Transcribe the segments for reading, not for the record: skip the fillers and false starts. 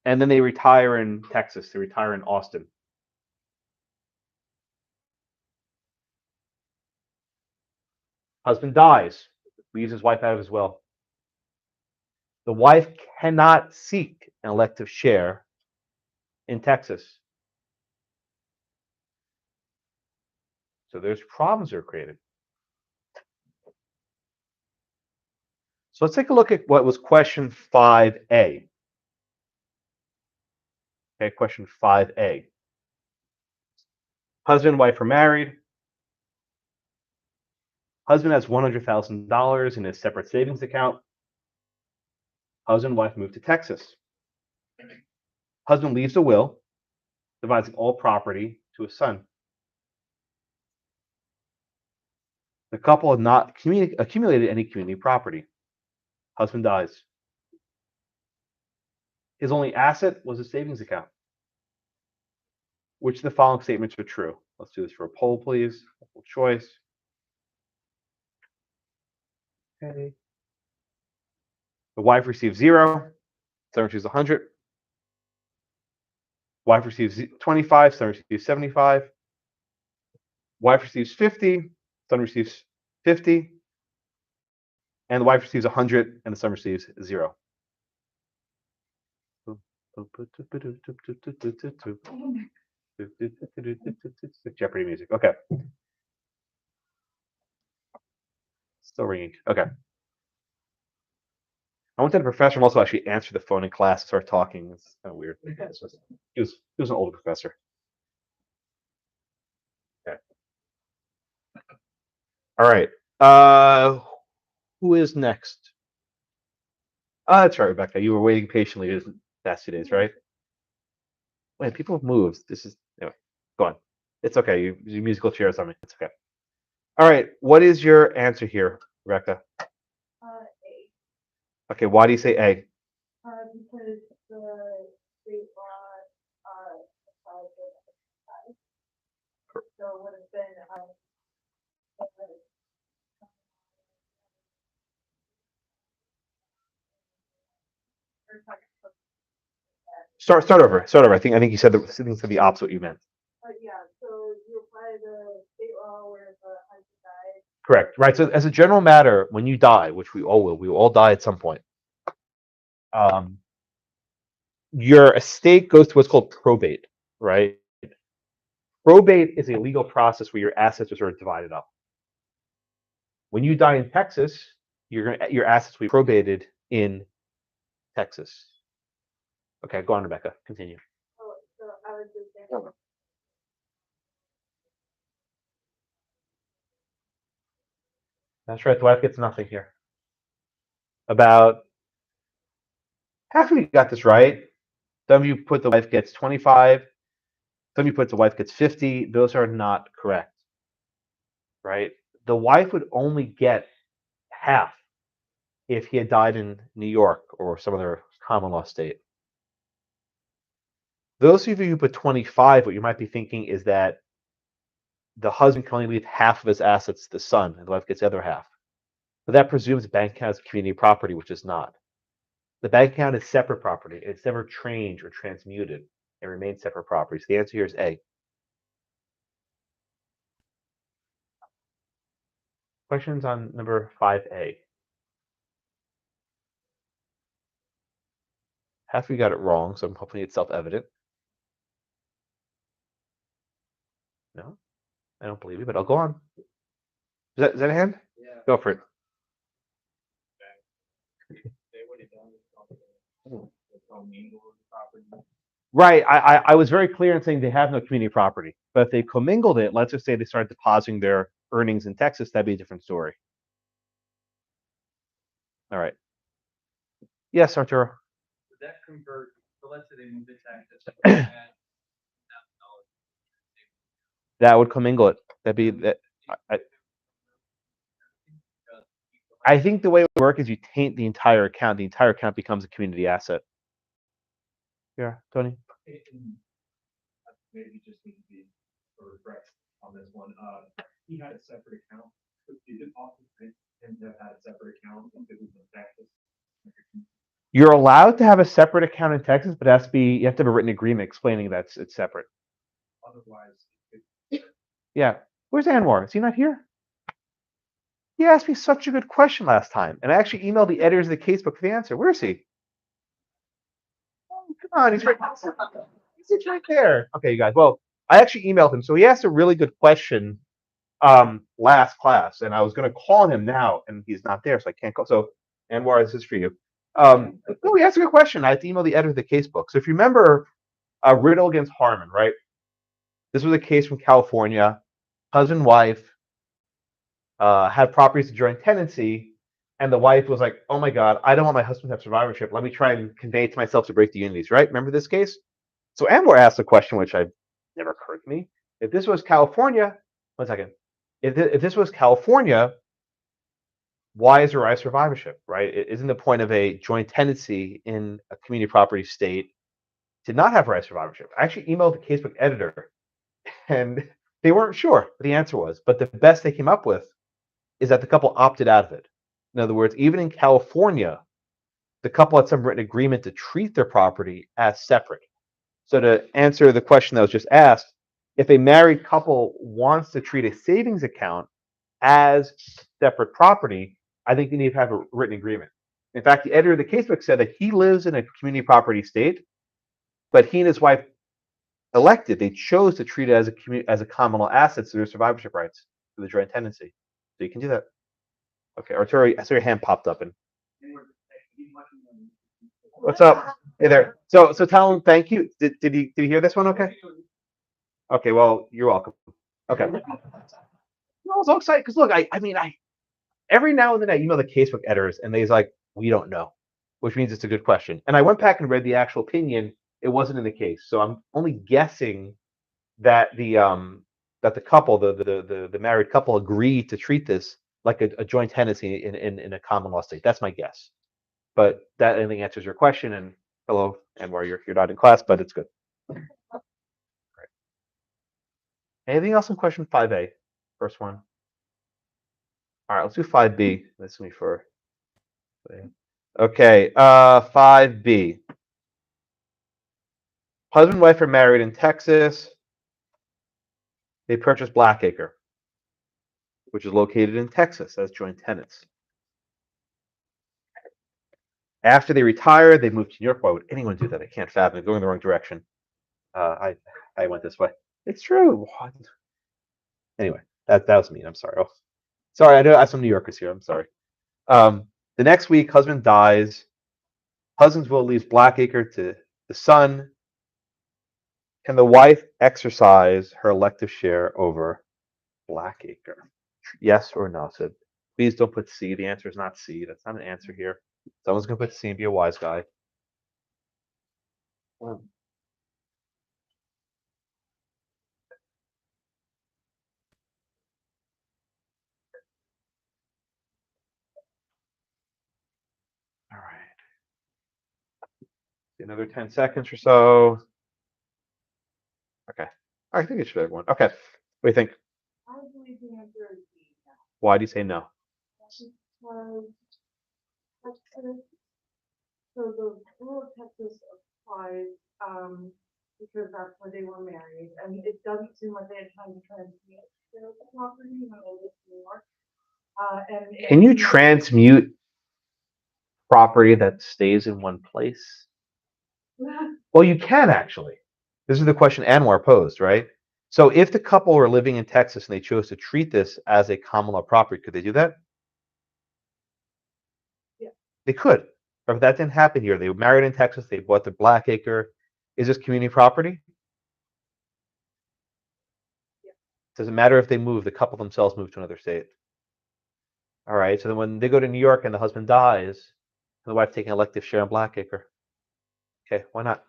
And then they retire in Texas. They retire in Austin. Husband dies, leaves his wife out of his will. The wife cannot seek an elective share in Texas. So there's problems that are created. So let's take a look at what was question 5A. Okay, question 5A. Husband and wife are married. Husband has $100,000 in his separate savings account. Husband and wife move to Texas. Husband leaves a will, dividing all property to his son. The couple had not accumulated any community property. Husband dies. His only asset was a savings account. Which of the following statements are true? Let's do this for a poll, please. Multiple choice. Okay. The wife receives 0. Son receives 100. Wife receives 25. Son receives 75. Wife receives 50. Son receives 50. And the wife receives 100, and the son receives 0. Jeopardy music. Okay. Still ringing. Okay. I wanted the professor also actually answer the phone in class and start talking. It's kind of weird. He was an older professor. Okay. All right. Who is next? That's right, Rebecca. You were waiting patiently the past 2 days, right? Wait, people have moved. This is anyway. Go on. It's okay. You musical chairs on me. It's okay. All right. What is your answer here, Rebecca? A. Okay. Why do you say A? Because the state law applies to exercise. So it would have been Start over. I think you said the opposite what you meant. Yeah. So you apply the state law where the husband died. Correct. Right. So as a general matter, when you die, which we will all die at some point. Your estate goes to what's called probate, right? Probate is a legal process where your assets are sort of divided up. When you die in Texas, your assets will be probated in Texas. Okay, go on, Rebecca. Continue. Oh, so I was just saying. That's right. The wife gets nothing here. About half of you got this right. Some of you put the wife gets 25. Some of you put the wife gets 50. Those are not correct. Right? The wife would only get half if he had died in New York or some other common law state. Those of you who put 25, what you might be thinking is that the husband can only leave half of his assets to the son, and the wife gets the other half. But that presumes the bank account is community property, which is not. The bank account is separate property. It's never changed or transmuted. It remains separate property. So the answer here is A. Questions on number 5A? Half of you got it wrong, so hopefully it's self-evident. No, I don't believe you, but I'll go on. Is that a hand? Yeah. Go for it. Right. I was very clear in saying they have no community property. But if they commingled it, let's just say they started depositing their earnings in Texas, that'd be a different story. All right. Yes, Arturo. Would that convert? So let's say they move to Texas. That would commingle it. That'd be that. I think the way it would work is you taint the entire account. The entire account becomes a community asset. Yeah, Tony. Maybe just need to be refreshed on this one. He had a separate account. Is it possible for him to have had a separate account if it was in Texas? You're allowed to have a separate account in Texas, but it has to be, you have to have a written agreement explaining that it's separate. Otherwise, Yeah. Where's Anwar? Is he not here? He asked me such a good question last time, and I actually emailed the editors of the casebook for the answer. Where is he? Oh, come on, he's right there. Okay, you guys. Well, I actually emailed him, so he asked a really good question last class, and I was going to call him now, and he's not there, so I can't call. So, Anwar, this is for you. No, he asked a good question. I have to email the editor of the casebook. So if you remember Riddle against Harmon, right? This was a case from California. Husband and wife had properties to joint tenancy, and the wife was like, "Oh my God, I don't want my husband to have survivorship. Let me try and convey it to myself to break the unities." Right? Remember this case? So Anwar asked a question which I never occurred to me. If this was California, 1 second. If this was California, why is there right survivorship? Right? Isn't the point of a joint tenancy in a community property state to not have right survivorship? I actually emailed the casebook editor, and they weren't sure what the answer was. But the best they came up with is that the couple opted out of it. In other words, even in California, the couple had some written agreement to treat their property as separate. So to answer the question that was just asked, if a married couple wants to treat a savings account as separate property, I think they need to have a written agreement. In fact, the editor of the casebook said that he lives in a community property state, but he and his wife elected, they chose to treat it as a common law asset, so their survivorship rights for the joint tenancy. So you can do that. Okay, Arturo, I saw your hand popped up. And what's up? Hey there. So tell him thank you. Did he hear this one? Okay. Okay. Well, you're welcome. Okay. I was so excited because look, I mean, every now and then I email the casebook editors and they's like, we don't know, which means it's a good question. And I went back and read the actual opinion. It wasn't in the case, so I'm only guessing that the couple, the married couple, agreed to treat this like a joint tenancy in a common law state. That's my guess. But that I think answers your question. And hello, Anwar, you're not in class, but it's good. Right. Anything else in question 5A? First one. All right, let's do 5B. That's me for. Okay, 5B. Husband and wife are married in Texas. They purchased Blackacre, which is located in Texas as joint tenants. After they retire, they moved to New York. Why would anyone do that? I can't fathom it. Going the wrong direction. I went this way. It's true. What? Anyway, that was mean. I'm sorry. Oh, sorry, I know I have some New Yorkers here. I'm sorry. The next week, husband dies. Husband's will leaves Blackacre to the son. Can the wife exercise her elective share over Blackacre? Yes or no? So please don't put C. The answer is not C. That's not an answer here. Someone's gonna put C and be a wise guy. All right. Another 10 seconds or so. Okay. I think it should have one. Okay. What do you think? I believe the answer is B. Why do you say no? Because Texas, so the rule of Texas applies, because that's where they were married, and it doesn't seem like they had time to transmute the property when they lived in New York. Can you transmute property that stays in one place? Well, you can actually. This is the question Anwar posed, right? So if the couple were living in Texas and they chose to treat this as a common law property, could they do that? Yeah. They could. But if that didn't happen here, they were married in Texas, they bought the Blackacre. Is this community property? Yeah. Does it matter if they move? The couple themselves move to another state. All right. So then when they go to New York and the husband dies, and the wife taking elective share in Blackacre. Okay, why not?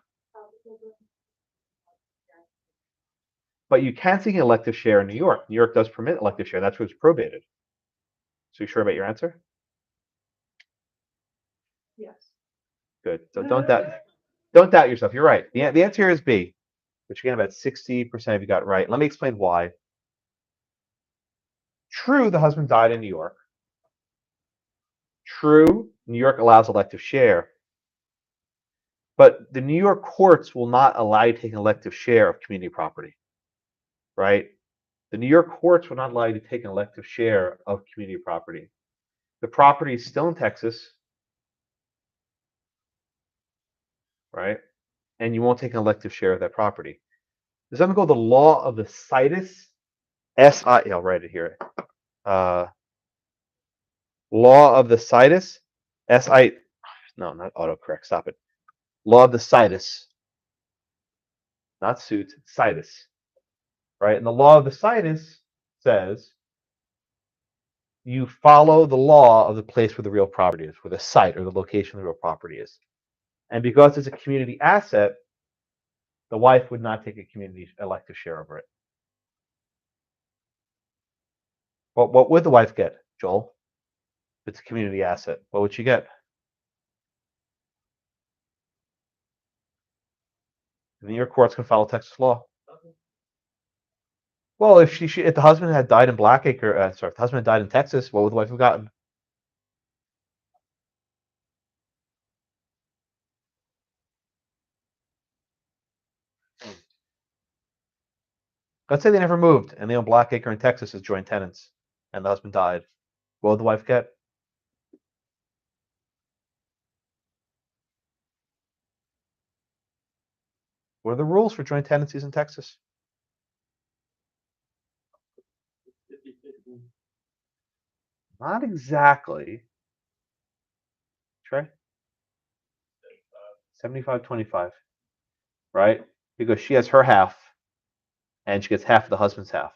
But you can take an elective share in New York. New York does permit elective share. That's what's probated. So you sure about your answer? Yes. Good. So don't doubt yourself. You're right. The answer here is B, which again about 60% of you got right. Let me explain why. True, the husband died in New York. True, New York allows elective share. But the New York courts will not allow you to take an elective share of community property, right? The New York courts will not allow you to take an elective share of community property. The property is still in Texas, right? And you won't take an elective share of that property. There's something called the law of the Situs. I'll write it here. Law of the Situs. No, not autocorrect. Stop it. Law of the Situs. Not suit, Situs. Right? And the law of the Situs says you follow the law of the place where the real property is, where the site or the location of the real property is. And because it's a community asset, the wife would not take a community elective share over it. What would the wife get, Joel? If it's a community asset, what would she get? The New York courts can follow Texas law. Well, if if the husband had died in Blackacre, if the husband had died in Texas, what would the wife have gotten? Let's say they never moved and they own Blackacre in Texas as joint tenants, and the husband died. What would the wife get? What are the rules for joint tenancies in Texas? Not exactly. Trey? 75-25, right? Because she has her half, and she gets half of the husband's half,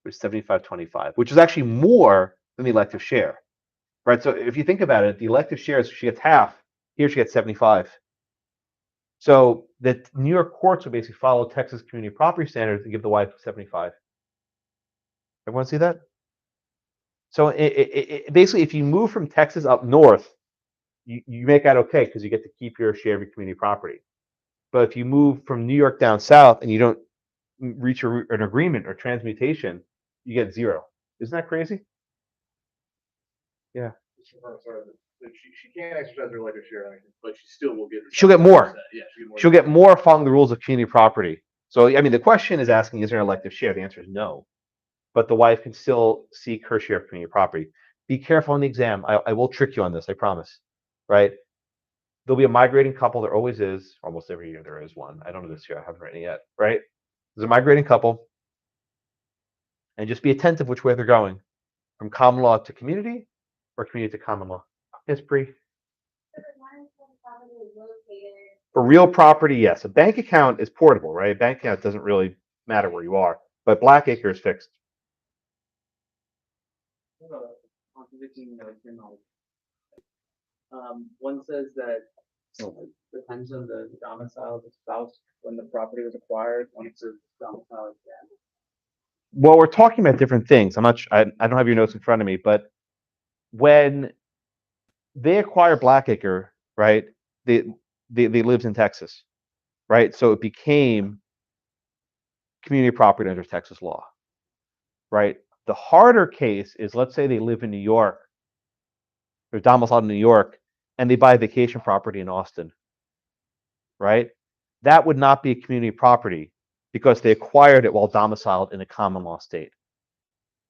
which is 75-25, which is actually more than the elective share, right? So if you think about it, the elective shares, she gets half. Here she gets 75. So the New York courts would basically follow Texas community property standards and give the wife 75. Everyone see that? So basically, if you move from Texas up north, you make out okay because you get to keep your share of your community property. But if you move from New York down south and you don't reach an agreement or transmutation, you get 0. Isn't that crazy? Yeah. She can't exercise her elective share, but she still will get. She'll get more. Yeah, she'll get more following the rules of community property. So, I mean, the question is asking, is there an elective share? The answer is no. But the wife can still seek her share of community property. Be careful on the exam. I will trick you on this, I promise. Right? There'll be a migrating couple. There always is. Almost every year there is one. I don't know this year. I haven't written it yet. Right? There's a migrating couple. And just be attentive which way they're going. From common law to community or community to common law. Yes, Bree? For real property, yes. A bank account is portable, right? A bank account doesn't really matter where you are. But Blackacre is fixed. Contradicting one says that depends on the domicile of the spouse when the property was acquired. One says domicile again. Well, we're talking about different things. I don't have your notes in front of me, but when they acquire Blackacre, right? They lived in Texas, right? So it became community property under Texas law, right? The harder case is, let's say they live in New York, they're domiciled in New York, and they buy a vacation property in Austin, right? That would not be a community property because they acquired it while domiciled in a common law state.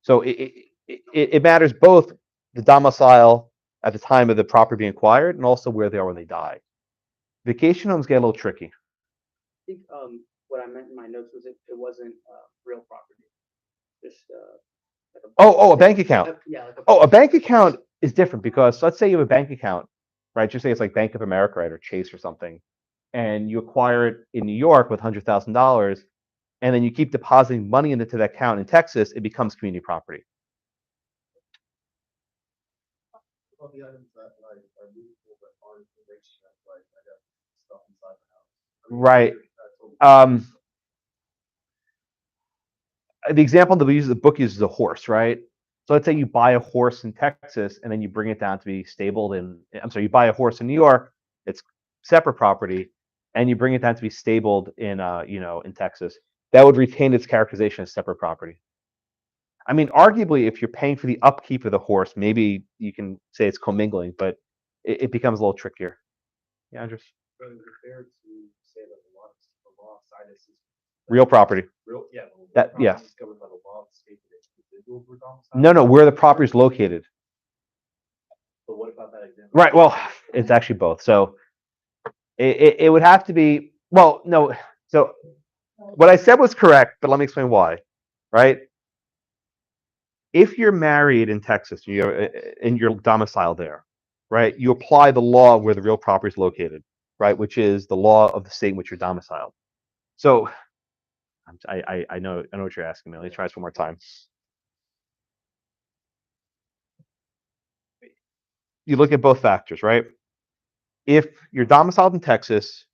So it matters both the domicile at the time of the property being acquired and also where they are when they die. Vacation homes get a little tricky. I think what I meant in my notes was it wasn't real property. Just a bank account. Yeah. A bank account is different because let's say you have a bank account, right? Just say it's like Bank of America, right, or Chase or something, and you acquire it in New York with $100,000, and then you keep depositing money into that account in Texas, it becomes community property. All the items that are movable but aren't erased, like I got stuff inside the house. Right. The example that we use, the book uses a horse, right? So let's say you buy a horse in Texas and then you bring it down to be stabled you buy a horse in New York, it's separate property, and you bring it down to be stabled in in Texas. That would retain its characterization as separate property. I mean, arguably, if you're paying for the upkeep of the horse, maybe you can say it's commingling, but it becomes a little trickier. Yeah, Andres? But is it fair to say that the law of Situs is Real property. real? Yeah. That- property yeah. is covered by the law of the state that individuals were domiciled. No, where the property is located. But what about that example? Right. Well, it's actually both. So it would have to be. Well, no. So what I said was correct, but let me explain why. Right. If you're married in Texas, you're in your domicile there, right? You apply the law where the real property is located, right? Which is the law of the state in which you're domiciled. So I know what you're asking me. Let me try this one more time. You look at both factors, right? If you're domiciled in Texas,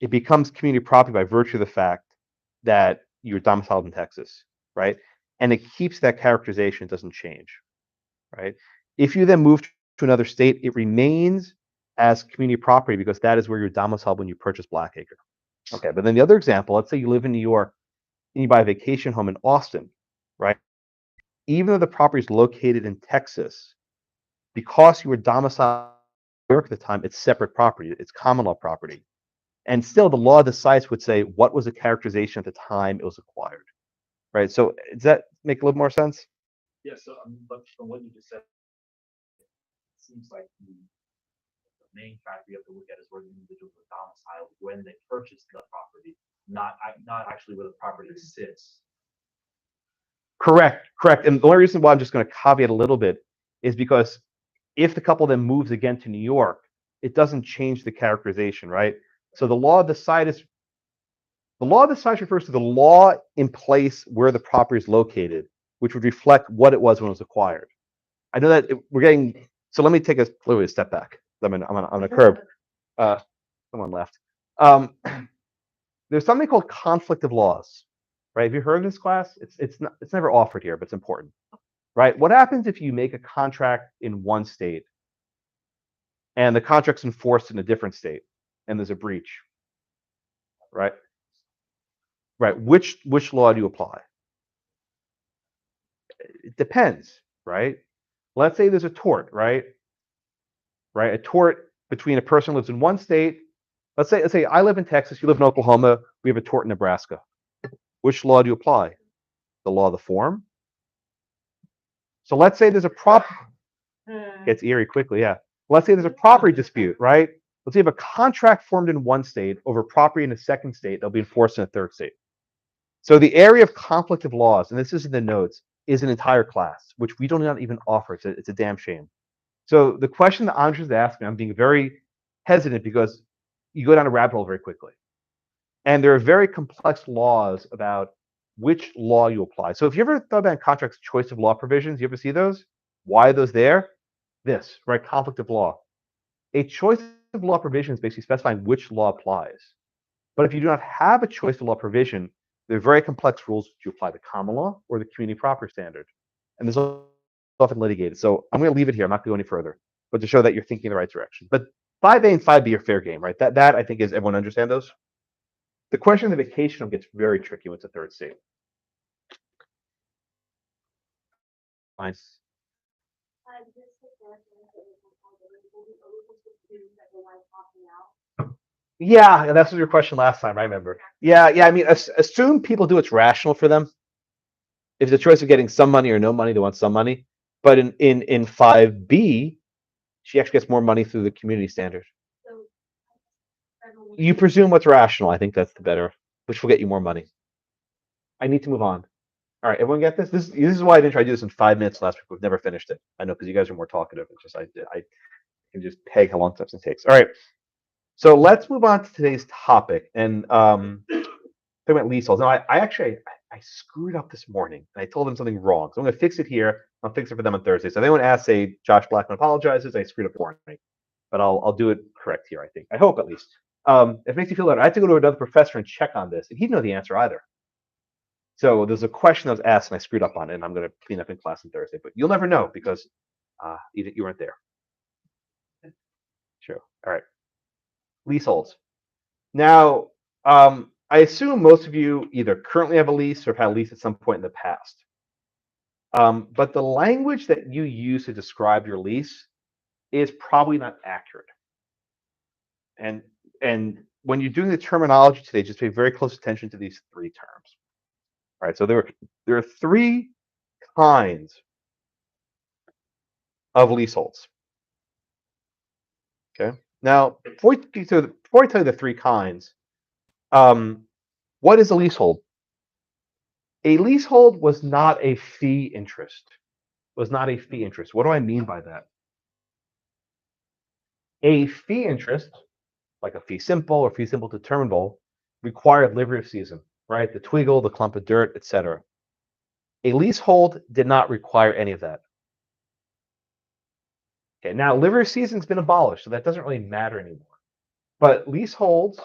it becomes community property by virtue of the fact that you're domiciled in Texas, right? And it keeps that characterization, it doesn't change, right? If you then move to another state, it remains as community property because that is where you're domiciled when you purchase Blackacre. Okay, but then the other example, let's say you live in New York and you buy a vacation home in Austin, right? Even though the property is located in Texas, because you were domiciled in New York at the time, it's separate property, it's common law property. And still, the law of the sites would say what was the characterization at the time it was acquired, right? So does that make a little more sense? Yeah, so but from what you just said, it seems like the main factor you have to look at is where the individuals were domiciled when they purchased the property, not actually where the property sits. Correct. And the only reason why I'm just going to caveat a little bit is because if the couple then moves again to New York, it doesn't change the characterization, right? So the law of the situs refers to the law in place where the property is located, which would reflect what it was when it was acquired. I know that we're getting. So let me take a little bit of step back. I'm on a curb. Someone left. There's something called conflict of laws, right? Have you heard of this class? It's never offered here, but it's important, right? What happens if you make a contract in one state and the contract's enforced in a different state and there's a breach, right? Right. Which law do you apply? It depends, right? Let's say there's a tort, right? Right. A tort between a person who lives in one state. Let's say I live in Texas, you live in Oklahoma, we have a tort in Nebraska. Which law do you apply? The law of the form. So let's say there's a gets eerie quickly, yeah. Let's say there's a property dispute, right? Let's say you have a contract formed in one state over property in a second state that'll be enforced in a third state. So the area of conflict of laws, and this is in the notes, is an entire class, which we do not even offer. It's a damn shame. So the question that Andres is asking, I'm being very hesitant because you go down a rabbit hole very quickly. And there are very complex laws about which law you apply. So if you ever thought about contracts choice of law provisions, you ever see those? Why are those there? This, right? Conflict of law. A choice of law provision is basically specifying which law applies. But if you do not have a choice of law provision, there are very complex rules to apply the common law or the community property standard. And this is often litigated. So I'm going to leave it here. I'm not going to go any further, but to show that you're thinking in the right direction. But 5A and 5B are fair game, right? That I think is, everyone understand those? The question of the vacation home gets very tricky when it's a third state. Fine. Yeah, that's what your question last time, I remember. Yeah. I mean, assume people do what's rational for them. If it's a choice of getting some money or no money, they want some money. But in 5B, she actually gets more money through the community standard. You presume what's rational. I think that's the better, which will get you more money. I need to move on. All right, everyone get this? This is why I didn't try to do this in 5 minutes last week. We've never finished it. I know because you guys are more talkative. It's just I can just peg how long something takes. All right. So let's move on to today's topic and talking about leaseholds. Now I screwed up this morning and I told them something wrong. So I'm gonna fix it here. I'll fix it for them on Thursday. So if anyone asks, say Josh Blackman apologizes, I screwed up the morning. But I'll do it correct here, I think. I hope at least. If it makes you feel better, I have to go to another professor and check on this, and he didn't know the answer either. So there's a question that was asked and I screwed up on it, and I'm gonna clean up in class on Thursday. But you'll never know because you weren't there. Sure. All right. Leaseholds. Now, I assume most of you either currently have a lease or have had a lease at some point in the past. But the language that you use to describe your lease is probably not accurate. And when you're doing the terminology today, just pay very close attention to these three terms. All right, so there are three kinds of leaseholds. Okay. Now, before I tell you the three kinds, what is a leasehold? A leasehold was not a fee interest. Was not a fee interest. What do I mean by that? A fee interest, like a fee simple or fee simple determinable, required livery of season, right? The twiggle, the clump of dirt, etc. A leasehold did not require any of that. Okay, now livery of season's been abolished, so that doesn't really matter anymore. But leaseholds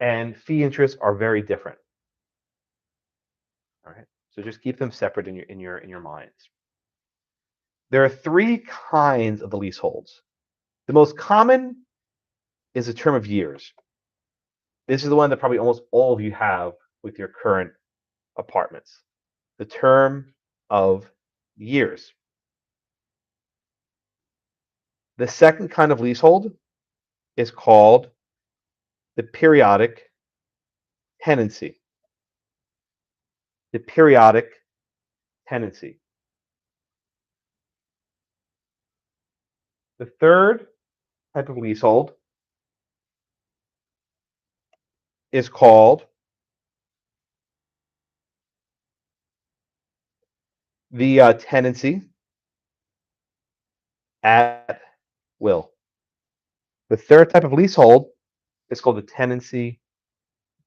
and fee interests are very different. All right, so just keep them separate in your minds. There are three kinds of the leaseholds. The most common is a term of years. This is the one that probably almost all of you have with your current apartments. The term of years. The second kind of leasehold is called the periodic tenancy. The periodic tenancy. The third type of leasehold is called the tenancy at will. The third type of leasehold is called the tenancy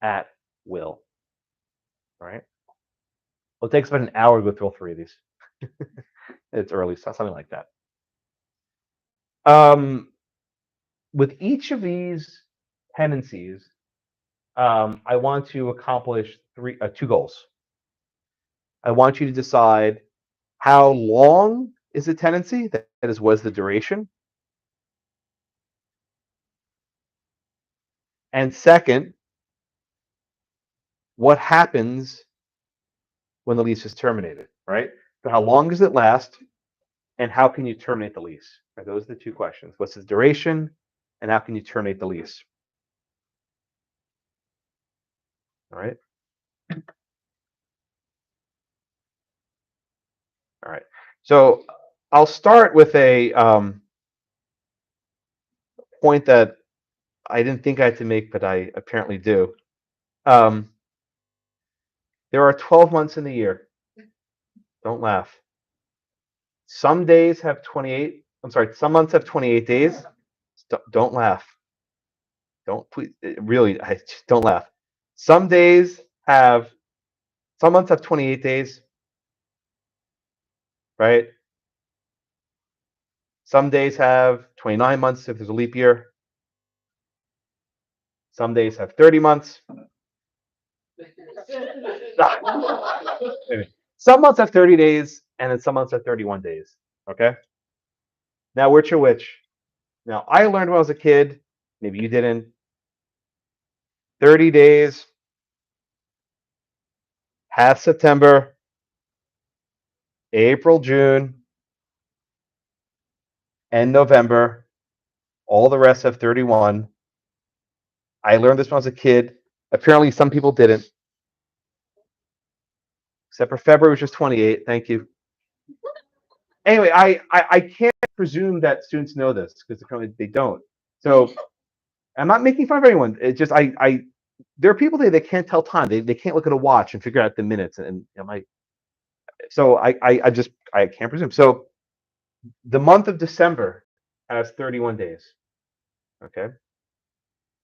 at will. All right. Well, it takes about an hour to go through all three of these. It's early, so something like that. With each of these tenancies, I want to accomplish two goals. I want you to decide how long is the tenancy, that is, what is the duration? And second, what happens when the lease is terminated, right? So how long does it last, and how can you terminate the lease? Right, those are the two questions. What's the duration, and how can you terminate the lease? All right. All right. So I'll start with a point that I didn't think I had to make, but I apparently do. There are 12 months in the year. Don't laugh. Some days have 28. I'm sorry. Some months have 28 days. Don't laugh. Don't please. Really, don't laugh. Some months have 28 days, right? Some days have 29 months if there's a leap year. Some days have 30 months. Some months have 30 days, and then some months have 31 days. Okay. Now, which are which? Now, I learned when I was a kid. Maybe you didn't. 30 days. Half September. April, June. And November. All the rest have 31. I learned this when I was a kid. Apparently, some people didn't. Except for February, which is 28. Thank you. Anyway, I can't presume that students know this because apparently they don't. So I'm not making fun of anyone. It's just there are people that can't tell time. They can't look at a watch and figure out the minutes. And so I can't presume. So the month of December has 31 days. Okay.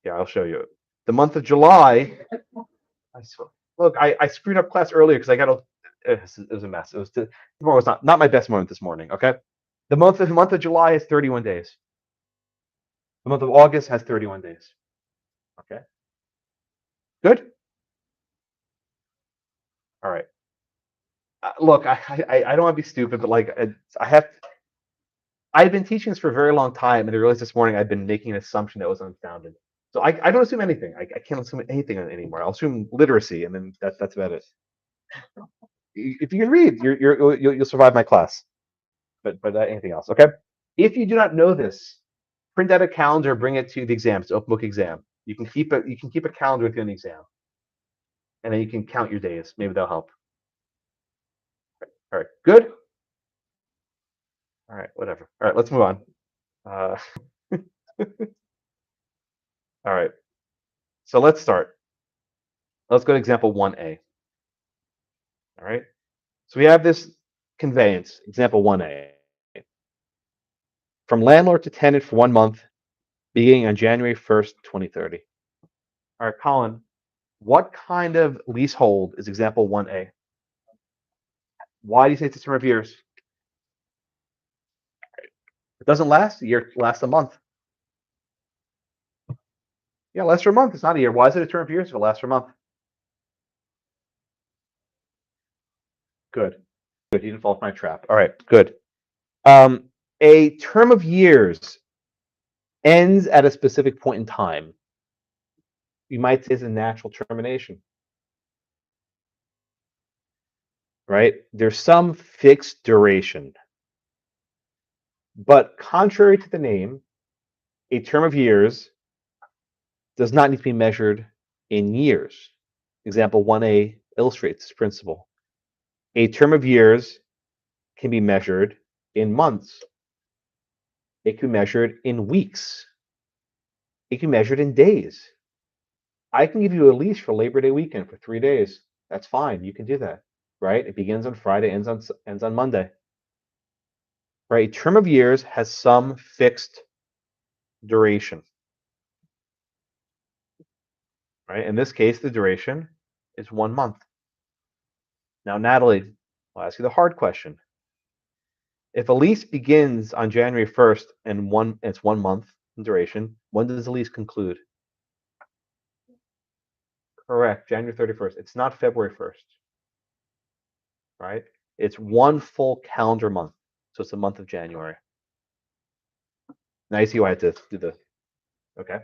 Yeah, I'll show you. The month of July. I screwed up class earlier because I got it was a mess. It was not my best moment this morning. Okay. The month of July has 31 days. The month of August has 31 days. Okay. Good. All right. Look, I don't want to be stupid, but like I've been teaching this for a very long time, and I realized this morning I've been making an assumption that was unfounded. So I don't assume anything. I can't assume anything anymore. I'll assume literacy, and then that's about it. If you can read, you'll survive my class. But anything else, okay? If you do not know this, print out a calendar, bring it to the exam. It's an open book exam. You can keep it. You can keep a calendar with you in the exam, and then you can count your days. Maybe that'll help. All right, good. All right, whatever. All right, let's move on. All right, so let's start. Let's go to example 1A. All right, so we have this conveyance, example 1A. From landlord to tenant for 1 month, beginning on January 1st, 2030. All right, Colin, what kind of leasehold is example 1A? Why do you say it's a term of years? It doesn't last a year, it lasts a month. Yeah, lasts for a month. It's not a year. Why is it a term of years if it lasts for a month? Good. Good. You didn't fall for my trap. All right, good. A term of years ends at a specific point in time. You might say it's a natural termination. Right? There's some fixed duration. But contrary to the name, a term of years does not need to be measured in years. Example 1A illustrates this principle. A term of years can be measured in months. It can be measured in weeks. It can be measured in days. I can give you a lease for Labor Day weekend for 3 days. That's fine. You can do that, right? It begins on Friday, ends on Monday. Right? A term of years has some fixed duration. Right? In this case, the duration is 1 month. Now, Natalie, I'll ask you the hard question. If a lease begins on January 1st and it's 1 month in duration, when does the lease conclude? Correct, January 31st. It's not February 1st, right? It's 1 full calendar month. So it's the month of January. Now you see why I had to do the, okay?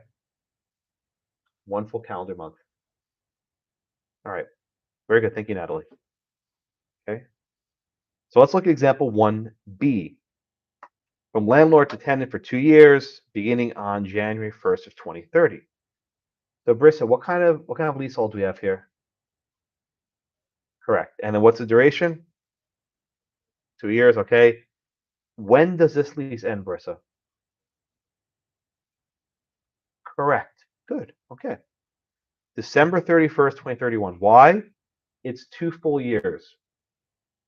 1 full calendar month. All right, very good. Thank you, Natalie. Okay, so let's look at example 1B. From landlord to tenant for 2 years, beginning on January 1st of 2030. So Brissa, what kind of leasehold do we have here? Correct. And then what's the duration? 2 years, okay. When does this lease end, Brissa? Correct. Good. Okay. December 31st, 2031. Why? It's 2 full years.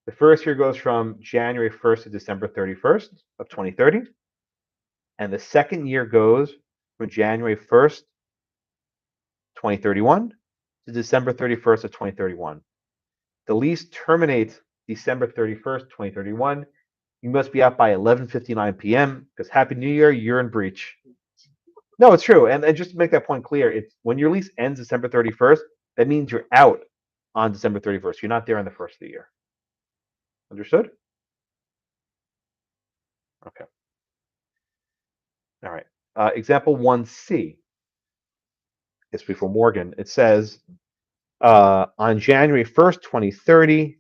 The first year goes from January 1st to December 31st of 2030. And the second year goes from January 1st, 2031 to December 31st of 2031. The lease terminates December 31st, 2031. You must be out by 11:59 p.m. because Happy New Year, you're in breach. No, it's true. And just to make that point clear, it's when your lease ends December 31st, that means you're out on December 31st. You're not there on the first of the year. Understood? Okay. All right. Example 1C. It's before Morgan. It says, on January 1st, 2030,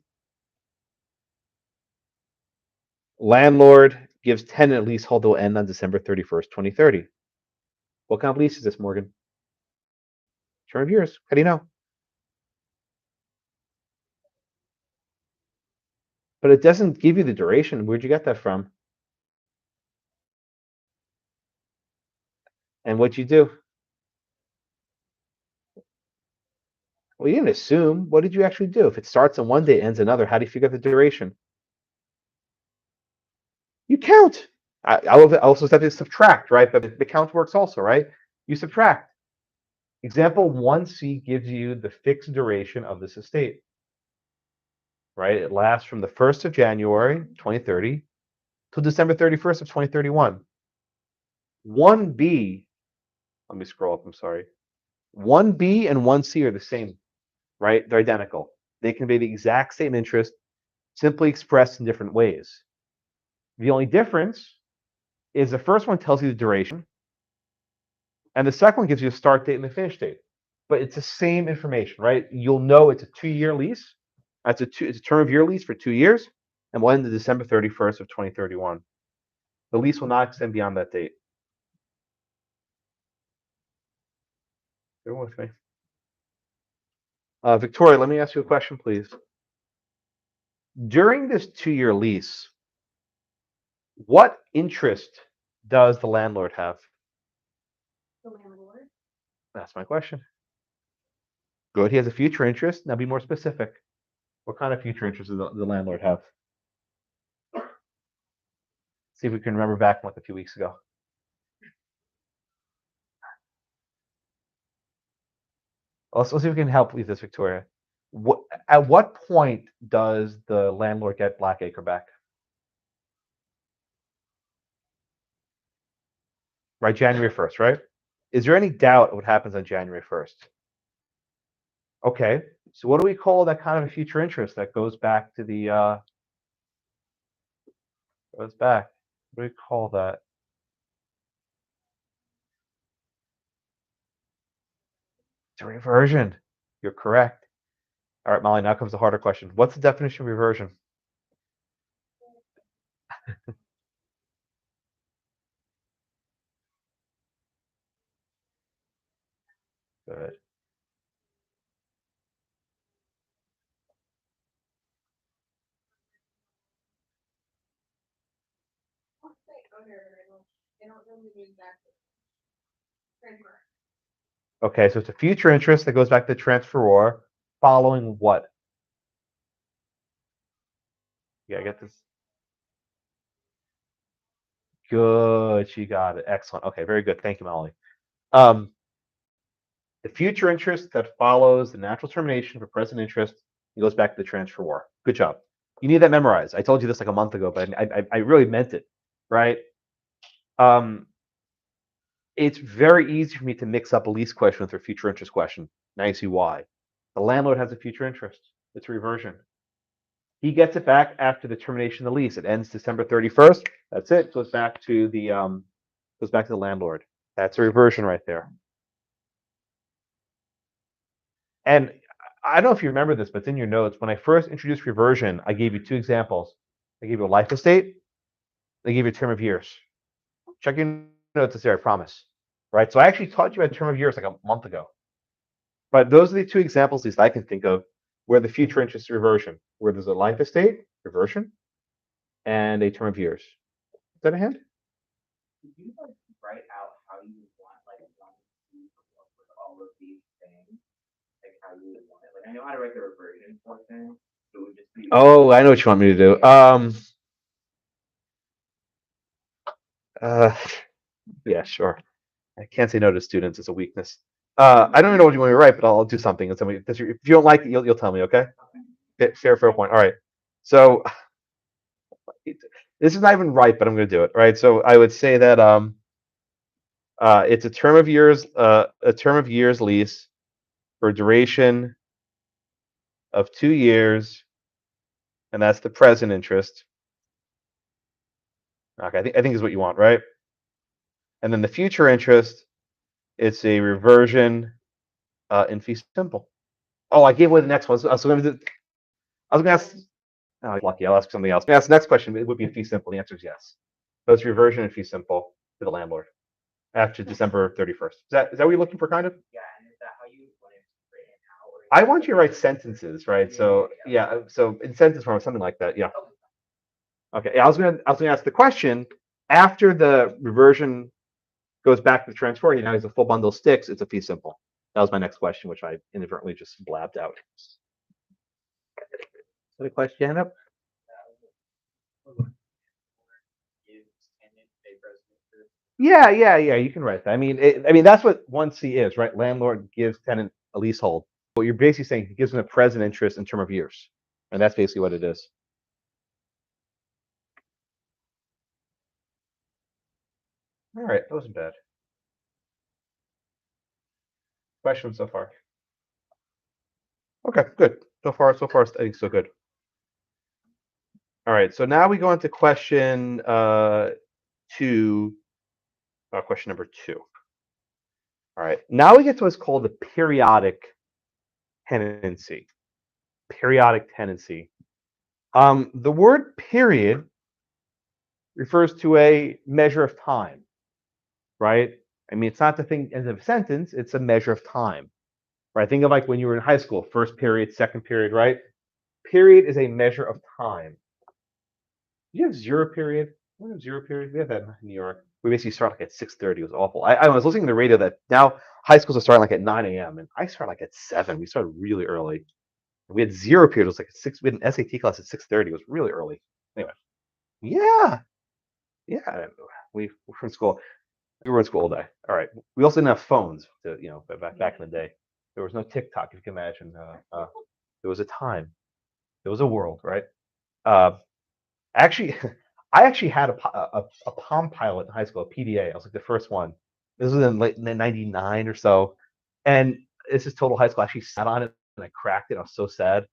landlord gives tenant a leasehold that will end on December 31st, 2030. What kind of lease is this, Morgan? Term of years. How do you know? But it doesn't give you the duration. Where'd you get that from? And what'd you do? Well, you didn't assume. What did you actually do? If it starts on one day, ends another, how do you figure out the duration? You count. I also have to subtract, right? But the count works also, right? You subtract. Example 1C gives you the fixed duration of this estate, right? It lasts from the 1st of January, 2030 to December 31st of 2031. 1B, let me scroll up, I'm sorry. 1B and 1C are the same, right? They're identical. They convey the exact same interest, simply expressed in different ways. The only difference is the first one tells you the duration, and the second one gives you a start date and the finish date. But it's the same information, right? You'll know it's a 2-year lease. It's a term of year lease for 2 years, and will end on December 31st of 2031. The lease will not extend beyond that date. Bear with me. Victoria, let me ask you a question, please. During this 2-year lease, what interest does the landlord have? The landlord. That's my question. Good. He has a future interest. Now be more specific. What kind of future interest does the landlord have? See if we can remember back like a few weeks ago. Let's see if we can help with this, Victoria. At what point does the landlord get Blackacre back? Right, January 1st, right? Is there any doubt what happens on January 1st? Okay, so what do we call that kind of a future interest that goes back to the goes back? What do we call that? It's a reversion. You're correct. All right, Molly, now comes the harder question. What's the definition of reversion? Good. Okay, so it's a future interest that goes back to the transferor following what? Yeah, I get this. Good, she got it. Excellent. Okay, very good. Thank you, Molly. The future interest that follows the natural termination of a present interest and goes back to the transferor. Good job. You need that memorized. I told you this like a month ago, but I really meant it, right? It's very easy for me to mix up a lease question with a future interest question. Now you see why. The landlord has a future interest. It's reversion. He gets it back after the termination of the lease. It ends December 31st. That's it. Goes back to the landlord. That's a reversion right there. And I don't know if you remember this, but it's in your notes. When I first introduced reversion, I gave you 2 examples. I gave you a life estate. I gave you a term of years. Check your notes this there, I promise. Right? So I actually taught you about term of years like a month ago. But those are the 2 examples, at least I can think of, where the future interest is reversion, where there's a life estate, reversion, and a term of years. Is that a hand? Could you like write out how you would want like a with all of these things? Like how you would want it. Like I know how to write the reversion portion. So it would just be Oh, I know what you want me to do. Yeah, sure. I can't say no to students. It's a weakness. I don't even know what you want me to write, but I'll do something. If you don't like it, you'll tell me, okay? Fair point. All right. So this is not even right, but I'm going to do it. Right. So I would say that it's a term of years lease for a duration of 2 years, and that's the present interest. Okay, I think is what you want, right? And then the future interest, it's a reversion in fee simple. Oh, I gave away the next one. So I was going to ask. Oh, lucky. I'll ask something else. Ask the next question. It would be in fee simple. The answer is yes. So it's reversion in fee simple to the landlord after December 31st. Is that what you're looking for, kind of? yeah, and is that how you want it written out? Or I want you to write sentences, right? So yeah, so in sentence form, something like that. Yeah. Okay. Yeah, I was gonna ask the question after the reversion goes back to the transfer. Now he's a full bundle of sticks. It's a fee simple. That was my next question, which I inadvertently just blabbed out. Any question, hand up? Yeah. You can write that. I mean, that's what 1C is, right? Landlord gives tenant a leasehold. What you're basically saying, he gives them a present interest in term of years, and that's basically what it is. All right, that wasn't bad. Question so far. Okay, good. So far, I think so good. All right, so now we go into question question number 2. All right, now we get to what's called the periodic tenancy. Periodic tenancy. The word period refers to a measure of time, right? I mean, it's not the thing end of a sentence, it's a measure of time. Right? Think of like when you were in high school, first period, second period, right? Period is a measure of time. Do you have zero period? We have zero period. We have that in New York. We basically start like at 6:30. It was awful. I was listening to the radio that now high schools are starting like at 9 a.m. and I start like at 7. We started really early. We had zero period. It was like at 6. We had an SAT class at 6:30. It was really early. Anyway, yeah, yeah. We're from school. We were in school all day. All right. We also didn't have phones to, back in the day. There was no TikTok, if you can imagine. There was a time. There was a world, right? Actually, I actually had a Palm Pilot in high school, a PDA. I was like the first one. This was in late '99 or so, and this is total high school. I actually sat on it and I cracked it. I was so sad.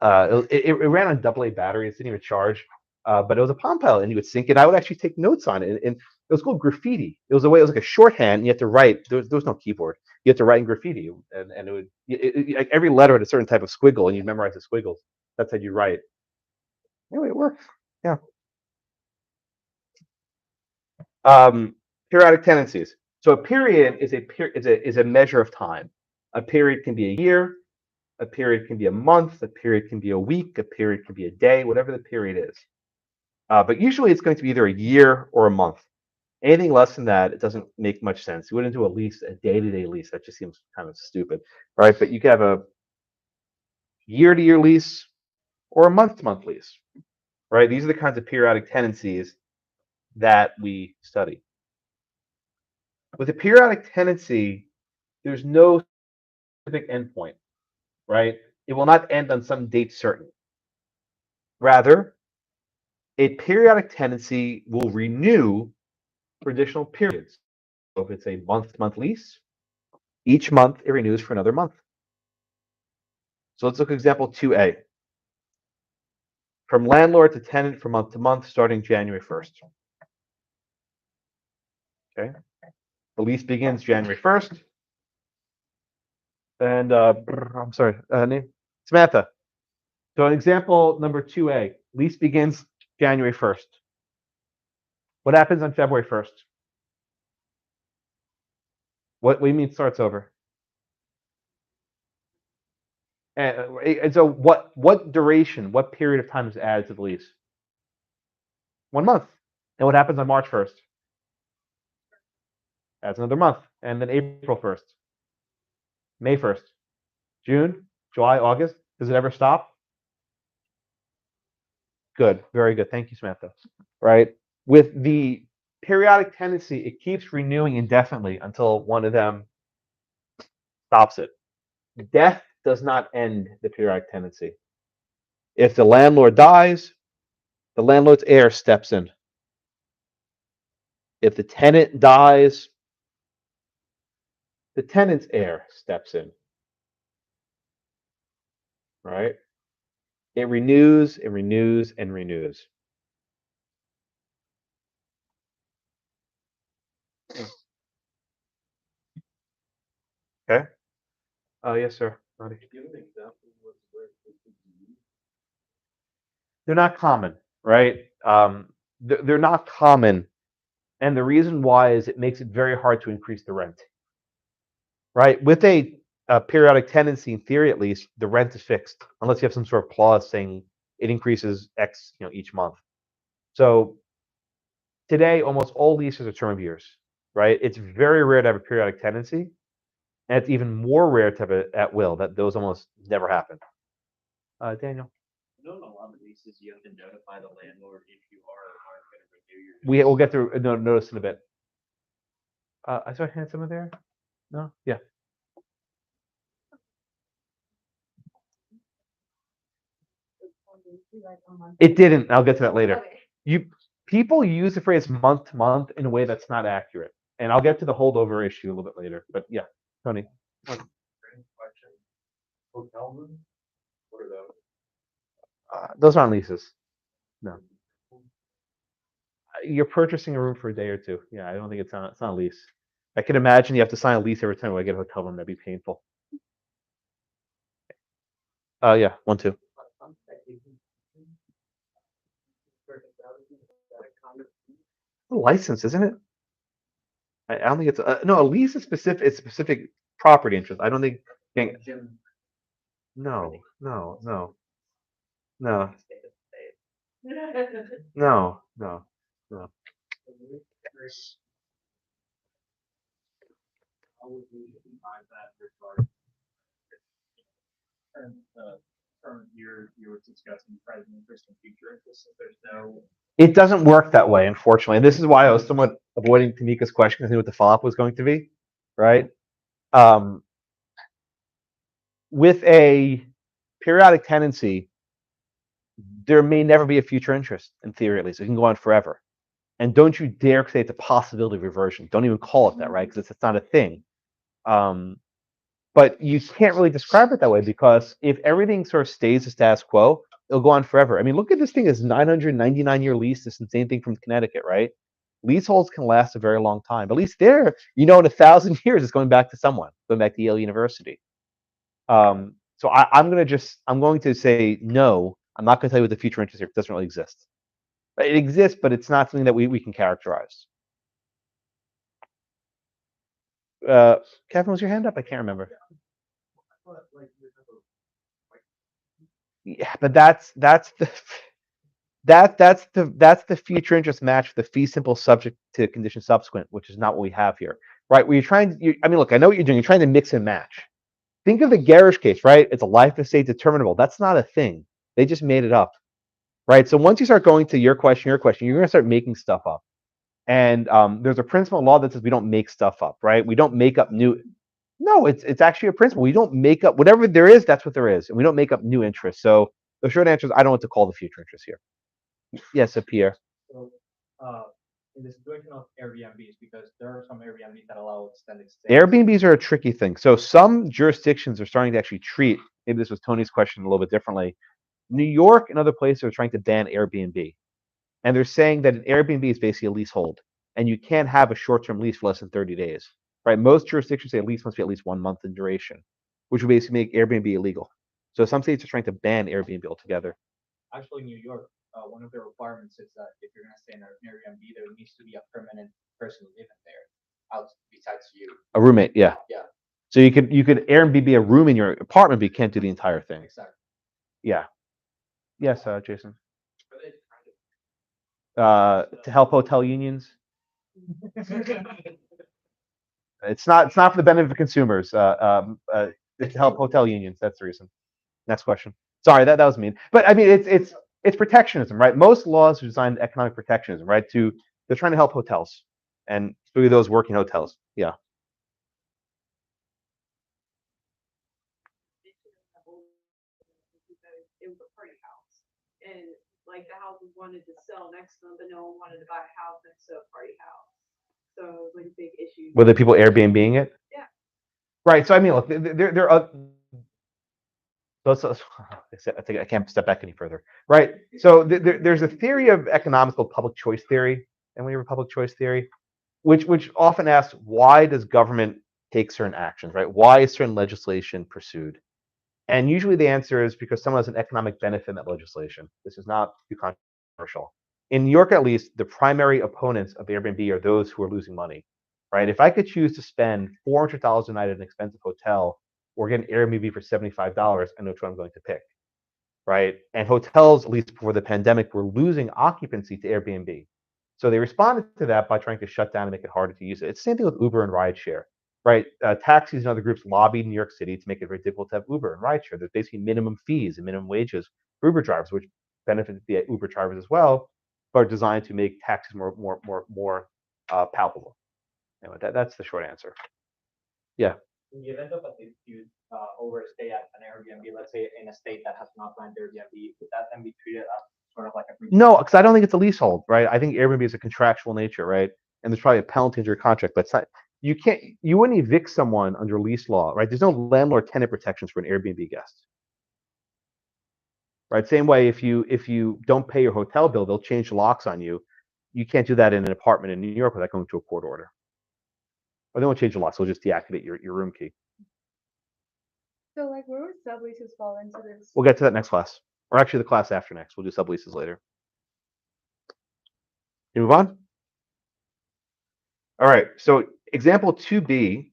It ran on AA batteries, didn't even charge, but it was a Palm Pilot, and you would sync it. I would actually take notes on it, and it was called graffiti. It was a way. It was like a shorthand. And you had to write. There was no keyboard. You had to write in graffiti, and it would like every letter had a certain type of squiggle, and you'd memorize the squiggles. That's how you write. Anyway, it works. Yeah. Periodic tenancies. So a period is a measure of time. A period can be a year. A period can be a month. A period can be a week. A period can be a day. Whatever the period is. But usually it's going to be either a year or a month. Anything less than that, it doesn't make much sense. You wouldn't do a lease, a day-to-day lease. That just seems kind of stupid, right? But you could have a year-to-year lease or a month-to-month lease, right? These are the kinds of periodic tenancies that we study. With a periodic tenancy, there's no specific endpoint, right? It will not end on some date certain. Rather, a periodic tenancy will renew for additional periods. So if it's a month-to-month lease, each month it renews for another month. So let's look at example 2A. From landlord to tenant from month to month, starting January 1st. Okay. The lease begins January 1st. And I'm sorry, name Samantha. So example number 2A, lease begins January 1st. What happens on February 1st? What do you mean starts over? And so what duration, what period of time is added to the lease? 1 month. And what happens on March 1st? Adds another month. And then April 1st. May 1st. June, July, August. Does it ever stop? Good. Very good. Thank you, Samantha. Right? With the periodic tenancy, it keeps renewing indefinitely until one of them stops it. Death does not end the periodic tenancy. If the landlord dies, the landlord's heir steps in. If the tenant dies, the tenant's heir steps in. Right? It renews, and renews, and renews. Okay? Yes, sir. They're not common, right? They're not common. And the reason why is it makes it very hard to increase the rent. Right? With a periodic tenancy, in theory at least, the rent is fixed, unless you have some sort of clause saying it increases X, each month. So today, almost all leases are term of years, right? It's very rare to have a periodic tenancy, and it's even more rare to have it at will. That those almost never happen. Daniel, You know, in a lot of leases, you have to notify the landlord if you are or aren't going to renew your. we'll get to notice in a bit. I saw a hand someone there. No, yeah. It didn't. I'll get to that later. Okay. People use the phrase month to month in a way that's not accurate, and I'll get to the holdover issue a little bit later. But yeah, Tony. Hotel room? What are those? Those aren't leases. No. You're purchasing a room for a day or two. Yeah, I don't think it's not a lease. I can imagine you have to sign a lease every time I get a hotel room. That'd be painful. Yeah, 1, 2. A license, isn't it? I don't think it's no, a lease is specific. It's specific property interest. I don't think. Jim. No, no, no, no, State of state. no, no, no. How would we define that regard? Term you were discussing present interest and future interest, if there's no. It doesn't work that way, unfortunately. And this is why I was somewhat avoiding Tamika's question because I knew what the follow-up was going to be, right? With a periodic tenancy, there may never be a future interest, in theory at least. It can go on forever. And don't you dare say it's a possibility of reversion. Don't even call it that, right? Because it's not a thing. But you can't really describe it that way because if everything sort of stays the status quo, it'll go on forever. I mean, look at this thing as 999-year lease, this insane thing from Connecticut, right? Leaseholds can last a very long time. At least there, in 1,000 years, it's going back to someone, going back to Yale University. So I'm going to say no. I'm not going to tell you what the future interest here. It doesn't really exist. It exists, but it's not something that we can characterize. Kevin, was your hand up? I can't remember. Yeah, but that's the future interest match for the fee simple subject to condition subsequent, which is not what we have here, right? Where you're trying to, I mean, look, I know what you're doing. You're trying to mix and match. Think of the Garish case, right? It's a life estate determinable. That's not a thing. They just made it up, right? So once you start going to your question, you're going to start making stuff up. And there's a principle in law that says we don't make stuff up, right? We don't make up new. No, it's actually a principle. We don't make up whatever there is. That's what there is, and we don't make up new interest. So the short answer is I don't know what to call the future interest here. Yes, Pierre. So, in the situation of Airbnbs, because there are some Airbnbs that allow extended stays. Airbnbs are a tricky thing. So some jurisdictions are starting to actually treat. Maybe this was Tony's question a little bit differently. New York and other places are trying to ban Airbnb. And they're saying that an Airbnb is basically a leasehold, and you can't have a short-term lease for less than 30 days, right? Most jurisdictions say a lease must be at least 1 month in duration, which would basically make Airbnb illegal. So some states are trying to ban Airbnb altogether. Actually, New York, one of the requirements is that if you're going to stay in an Airbnb, there needs to be a permanent person living there, out besides you. A roommate, yeah. Yeah. So you could Airbnb a room in your apartment, but you can't do the entire thing. Exactly. Yeah. Yes, Jason. To help hotel unions. It's not for the benefit of consumers. It's to help hotel unions. That's the reason. Next question. Sorry, that was mean. But I mean, it's protectionism, right? Most laws are designed economic protectionism, right? They're trying to help hotels and especially those working hotels. Yeah. It was a party house, and like the houses wanted to sell next to them, but no one wanted to buy a house next to a party house. So it was like a big issue. Were the people Airbnb-ing it? Yeah. Right. So I mean, look, there are. I think I can't step back any further. Right. So there's a theory of economics called public choice theory, and we have a public choice theory, which often asks why does government take certain actions, right? Why is certain legislation pursued? And usually the answer is because someone has an economic benefit in that legislation. This is not too controversial. In New York, at least, the primary opponents of Airbnb are those who are losing money, right? If I could choose to spend $400 a night at an expensive hotel or get an Airbnb for $75, I know which one I'm going to pick, right? And hotels, at least before the pandemic, were losing occupancy to Airbnb. So they responded to that by trying to shut down and make it harder to use it. It's the same thing with Uber and rideshare. Right, taxis and other groups lobbied New York City to make it very difficult to have Uber and rideshare. There's basically minimum fees and minimum wages for Uber drivers, which benefit the Uber drivers as well, but are designed to make taxes more palpable. Anyway, that's the short answer. Yeah. In the event of a dispute over a stay at an Airbnb, let's say in a state that has not planned Airbnb, would that then be treated as sort of like a breach? No, because I don't think it's a leasehold, right? I think Airbnb is a contractual nature, right? And there's probably a penalty under your contract, but it's not. You wouldn't evict someone under lease law, right? There's no landlord tenant protections for an Airbnb guest. Right? Same way if you don't pay your hotel bill, they'll change the locks on you. You can't do that in an apartment in New York without going to a court order. Or they won't change the locks, they'll just deactivate your room key. So like where would subleases fall into this? We'll get to that next class. Or actually the class after next. We'll do subleases later. You move on? All right, so Example 2B,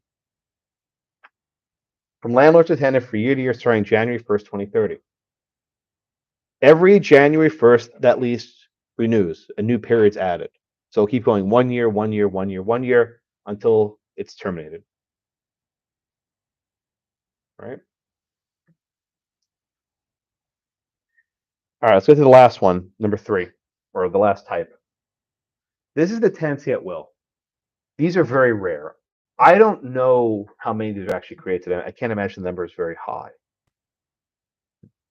from landlord to tenant for year to year starting January 1st, 2030. Every January 1st, that lease renews, a new period's added. So keep going 1 year, 1 year, 1 year, 1 year until it's terminated. Right? All right, let's go to the last one, number 3, or the last type. This is the tenancy at will. These are very rare. I don't know how many these are actually created today. I can't imagine the number is very high.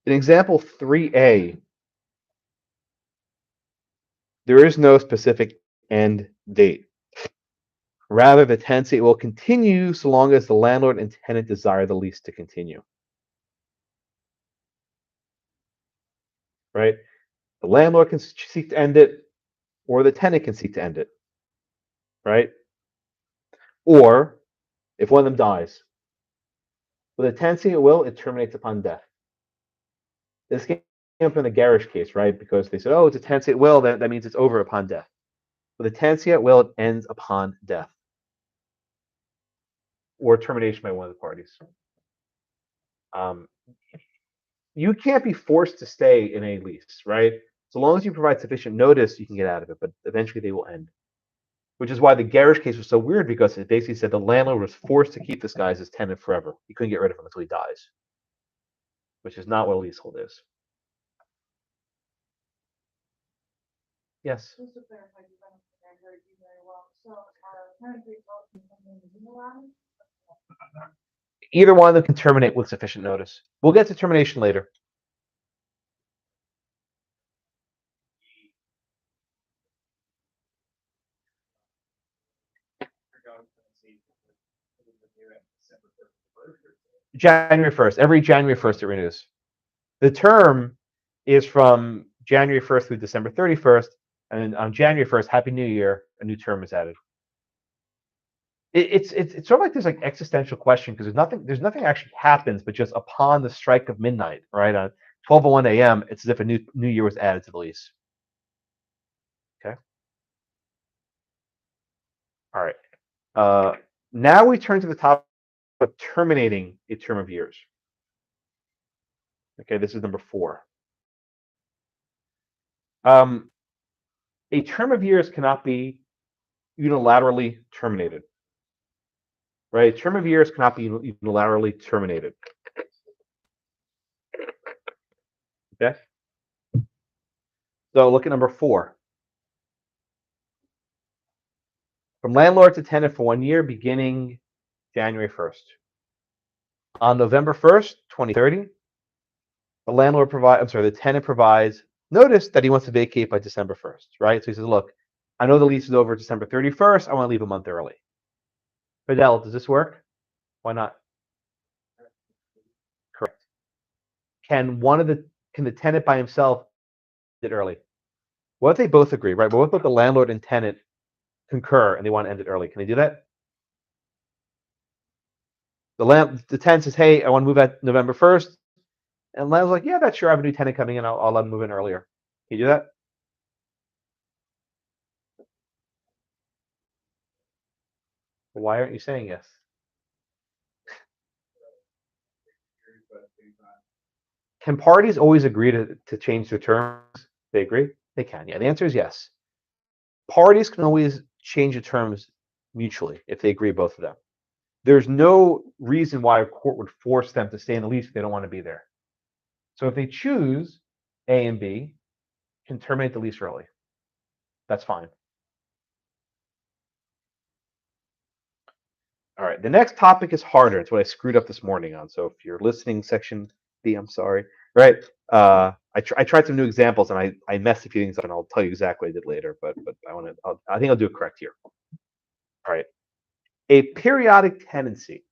In example 3A, there is no specific end date. Rather, the tenancy will continue so long as the landlord and tenant desire the lease to continue. Right? The landlord can seek to end it, or the tenant can seek to end it. Right? Or if one of them dies. With a tenancy at will, it terminates upon death. This came from the Garish case, right? Because they said, oh, it's a tenancy at will, that means it's over upon death. With a tenancy at will, it ends upon death or termination by one of the parties. You can't be forced to stay in a lease, right? So long as you provide sufficient notice, you can get out of it, but eventually they will end. Which is why the Garish case was so weird, because it basically said the landlord was forced to keep this guy as his tenant forever. He couldn't get rid of him until he dies, which is not what a leasehold is. Yes. Just to clarify, because I don't think I heard you very well. So, tenant result is something unilateral? Either one of them can terminate with sufficient notice. We'll get to termination later. January 1st. Every January 1st it renews. The term is from January 1st through December 31st, and on January 1st, Happy New Year, a new term is added. It's sort of like this like existential question, because there's nothing actually happens, but just upon the strike of midnight, right, on 12:01 a.m., it's as if a new year was added to the lease. Okay. All right. Now we turn to the topic of terminating a term of years. Okay, this is number 4. A term of years cannot be unilaterally terminated. Right? A term of years cannot be unilaterally terminated. Okay? So look at number 4. From landlord to tenant for 1 year, beginning January 1st. On November 1st, 2030, the tenant provides notice that he wants to vacate by December 1st, right? So he says, look, I know the lease is over December 31st. I want to leave a month early. Fidel, does this work? Why not? Correct. Can the tenant by himself end it early? What if they both agree, right? But what if the landlord and tenant concur and they want to end it early? Can they do that? The tenant says, hey, I want to move at November 1st. And landlord's like, yeah, that's sure. I have a new tenant coming in. I'll let him move in earlier. Can you do that? Why aren't you saying yes? Can parties always agree to change their terms? They agree? They can. Yeah, the answer is yes. Parties can always change the terms mutually if they agree, both of them. There's no reason why a court would force them to stay in the lease if they don't want to be there. So if they choose A and B, can terminate the lease early. That's fine. All right, the next topic is harder. It's what I screwed up this morning on. So if you're listening, section B, I'm sorry. Right? I tried some new examples and I messed a few things up, and I'll tell you exactly what I did later. But I think I'll do it correct here. All right. A periodic tenancy.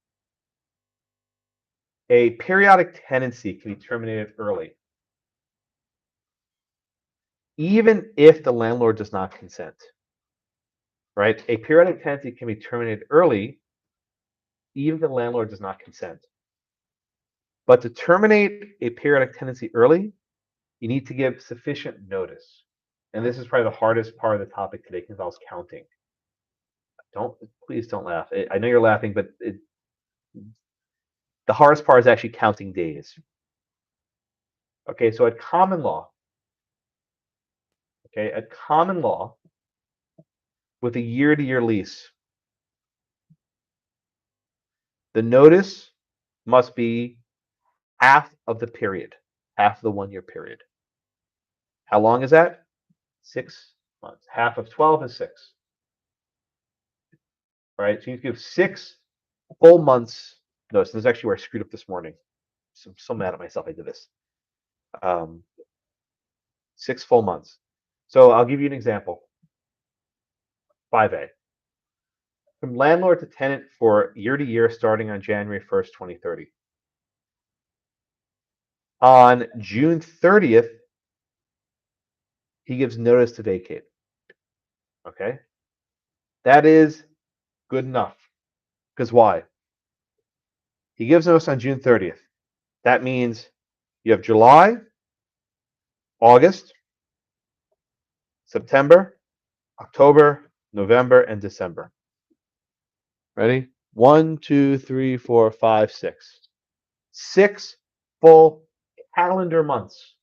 A periodic tenancy can be terminated early, even if the landlord does not consent. Right? A periodic tenancy can be terminated early, even if the landlord does not consent. But to terminate a periodic tenancy early, you need to give sufficient notice. And this is probably the hardest part of the topic today, because I was counting. Please don't laugh. I know you're laughing, but the hardest part is actually counting days. Okay, so at common law, with a year-to-year lease, the notice must be half of the period, half of the 1 year period. How long is that? 6 months. Half of 12 is 6. All right, so you give 6 full months notice. This is actually where I screwed up this morning. I'm so mad at myself I did this. 6 full months. So I'll give you an example. 5A. From landlord to tenant for year to year starting on January 1st, 2030. On June 30th, he gives notice to vacate. Okay? That is good enough. Because why? He gives notice on June 30th. That means you have July, August, September, October, November, and December. Ready? 1, 2, 3, 4, 5, 6. 6 full calendar months.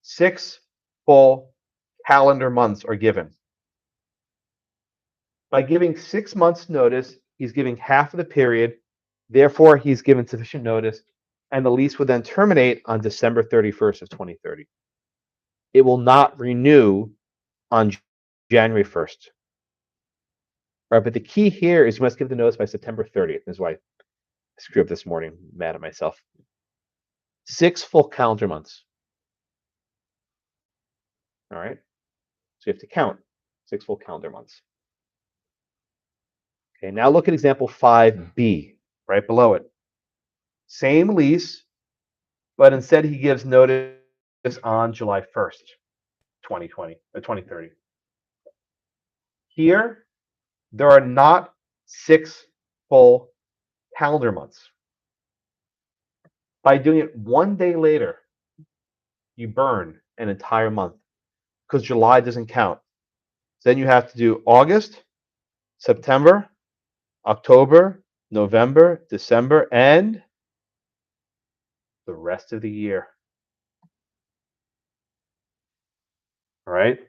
6 full calendar months are given. By giving 6 months notice, he's giving half of the period. Therefore, he's given sufficient notice, and the lease would then terminate on December 31st of 2030. It will not renew on January 1st. Right, but the key here is you must give the notice by September 30th. This is why I screwed up this morning, mad at myself. 6 full calendar months. All right, so you have to count 6 full calendar months. Okay, now look at example 5B, right below it. Same lease, but instead he gives notice on July 1st, 2030. Here, there are not 6 full calendar months. By doing it 1 day later, you burn an entire month because July doesn't count. Then you have to do August, September, October, November, December, and the rest of the year. All right?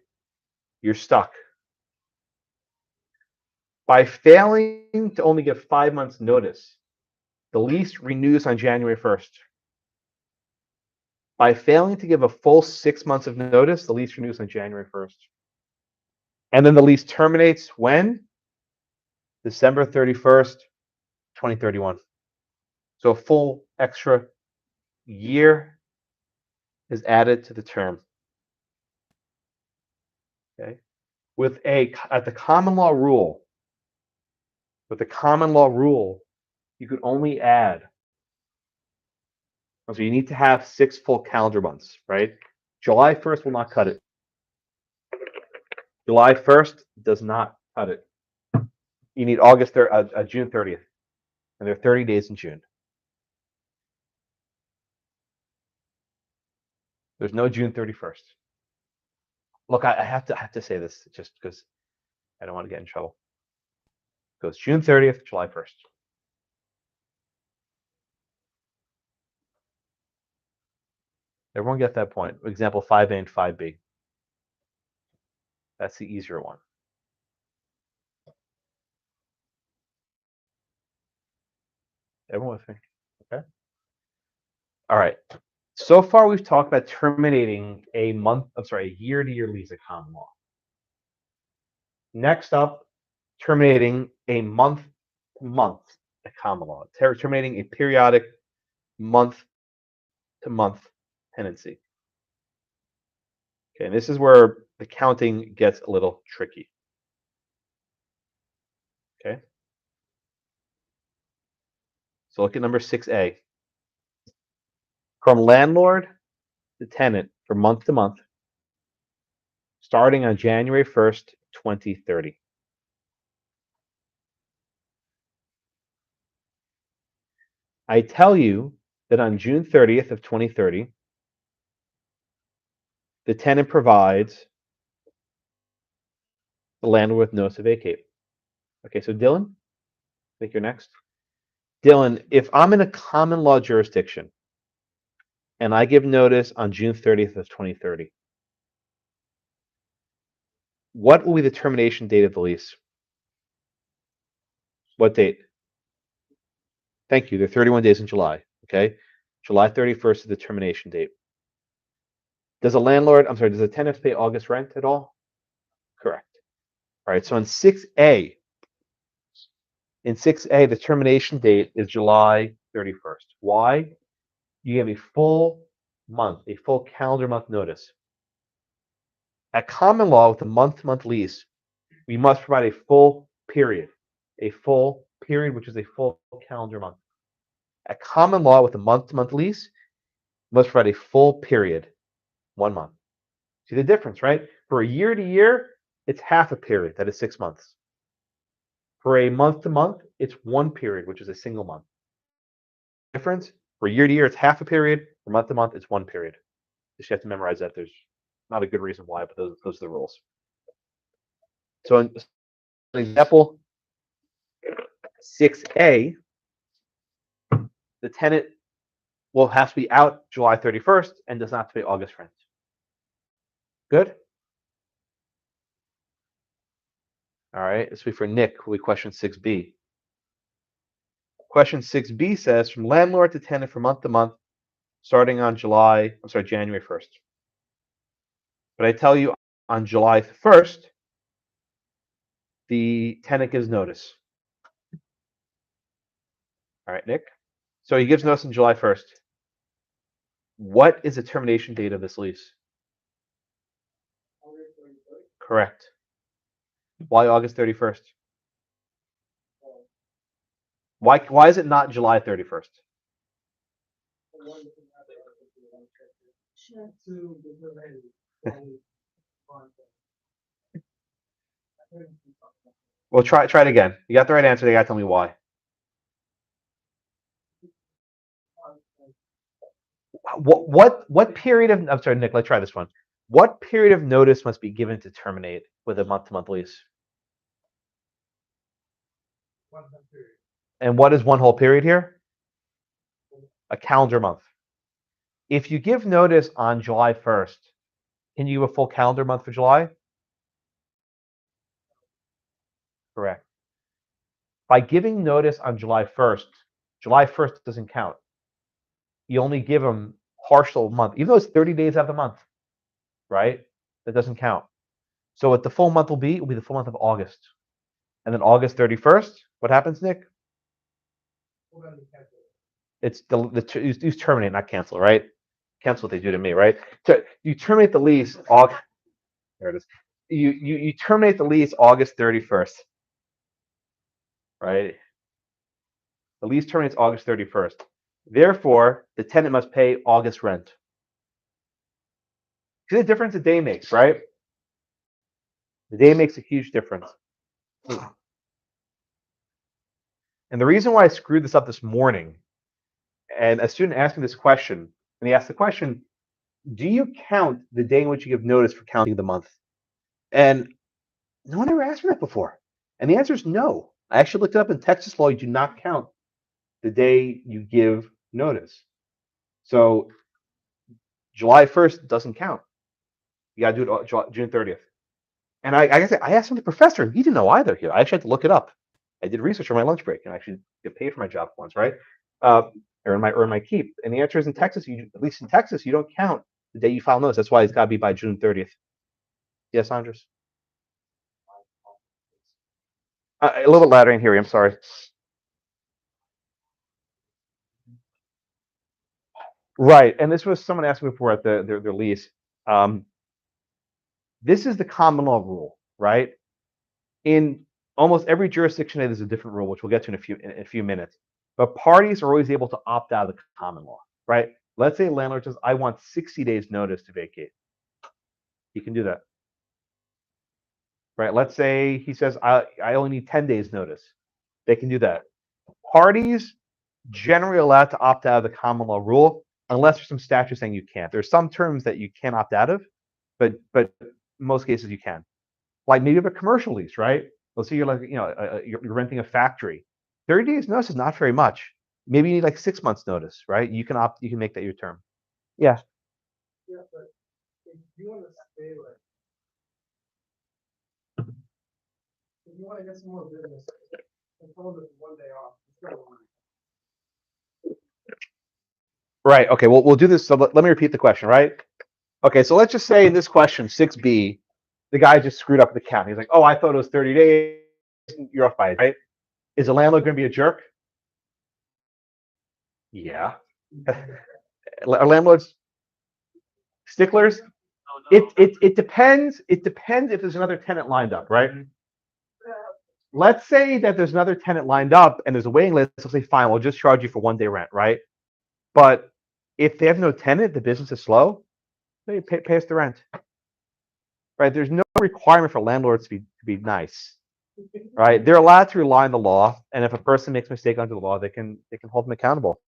You're stuck. By failing to only give 5 months notice, the lease renews on January 1st. By failing to give a full 6 months of notice, the lease renews on January 1st. And then the lease terminates when? December 31st, 2031. So a full extra year is added to the term. Okay. At the common law rule, you could only add. So you need to have 6 full calendar months, right? July 1st will not cut it. July 1st does not cut it. You need June 30th, and there are 30 days in June. There's no June 31st. Look, I have to say this just because I don't want to get in trouble. It goes June 30th, July 1st. Everyone get that point. Example 5A and 5B. That's the easier one. Everyone with me? Okay. All right. So far, we've talked about terminating a year-to-year lease at common law. Next up, terminating a month-to-month at common law. Terminating a periodic month-to-month tenancy. Okay, and this is where the counting gets a little tricky. Okay. So look at number 6A. From landlord to tenant for month to month, starting on January 1st, 2030. I tell you that on June 30th of 2030, the tenant provides the landlord with notice to vacate. Okay, so Dylan, I think you're next. Dylan, if I'm in a common law jurisdiction and I give notice on June 30th of 2030, what will be the termination date of the lease? What date? Thank you. They're 31 days in July. Okay. July 31st is the termination date. Does a tenant pay August rent at all? Correct. All right. So in 6A, the termination date is July 31st. Why? You have a full month, a full calendar month notice. At common law, with a month-to-month lease, we must provide a full period, which is a full calendar month. At common law, with a month-to-month lease, you must provide a full period, 1 month. See the difference, right? For a year to year, it's half a period, that is 6 months. For a month to month, it's 1 period, which is a single month. Difference, for year to year, it's half a period. For month to month, it's 1 period. Just have to memorize that. There's not a good reason why, but those are the rules. So in example 6A, the tenant will have to be out July 31st and does not have to pay August rent. Good? All right, this will be for Nick, will be question 6B. Question 6B says, from landlord to tenant from month to month, starting on January 1st. But I tell you, on July 1st, the tenant gives notice. All right, Nick. So he gives notice on July 1st. What is the termination date of this lease? Correct. Why August 31st? Why is it not July 31st? Well, try it again. You got the right answer. You got to tell me why. What period of? I'm sorry, Nick. Let's try this one. What period of notice must be given to terminate with a month-to-month lease? 1 month period. And what is one whole period here? A calendar month. If you give notice on July 1st, can you give a full calendar month for July? Correct. By giving notice on July 1st doesn't count. You only give them partial month, even though it's 30 days out of the month, right? That doesn't count. So what the full month will be the full month of August. And then August 31st, what happens, Nick? It's use terminate, not cancel, right? Cancel what they do to me, right? So you terminate the lease. There it is. You terminate the lease August 31st, right? The lease terminates August 31st. Therefore, the tenant must pay August rent. See the difference a day makes, right? The day makes a huge difference. And the reason why I screwed this up this morning, and a student asked me this question, and he asked the question, do you count the day in which you give notice for counting the month? And no one ever asked me that before. And the answer is no. I actually looked it up in Texas law. You do not count the day you give notice. So July 1st doesn't count. You got to do it June 30th. And I asked him, the professor, he didn't know either here. I actually had to look it up. I did research on my lunch break and I actually get paid for my job once, right? Earn my keep. And the answer is in Texas, at least in Texas, you don't count the day you file notice. That's why it's got to be by June 30th. Yes, Andres? A little bit louder in here. I'm sorry. Right, and this was someone asked me before at their lease. This is the common law rule, right? In almost every jurisdiction, there's a different rule, which we'll get to in a few minutes. But parties are always able to opt out of the common law, right? Let's say a landlord says, "I want 60 days notice to vacate." He can do that, right? Let's say he says, "I only need 10 days notice." They can do that. Parties generally allowed to opt out of the common law rule unless there's some statute saying you can't. There's some terms that you can't opt out of, but in most cases you can. Like maybe you have a commercial lease, right? Let's say you're like, you're renting a factory. 30 days notice is not very much. Maybe you need like 6 months notice, right? You can make that your term. Yeah. Yeah, but if you wanna stay like. If you wanna get some more business, and tell them it's 1 day off, it's not one. Right. Okay. Well, we'll do this. So let me repeat the question, right? Okay. So let's just say in this question, 6B, the guy just screwed up the count. He's like, oh, I thought it was 30 days. You're off by it, right? Is the landlord going to be a jerk? Yeah. Are landlords sticklers? It depends. It depends if there's another tenant lined up, right? Let's say that there's another tenant lined up and there's a waiting list. They'll say, fine, we'll just charge you for 1 day rent, right? But if they have no tenant, the business is slow, they pay us the rent, right? There's no requirement for landlords to be nice, right? They're allowed to rely on the law, and if a person makes a mistake under the law, they can hold them accountable.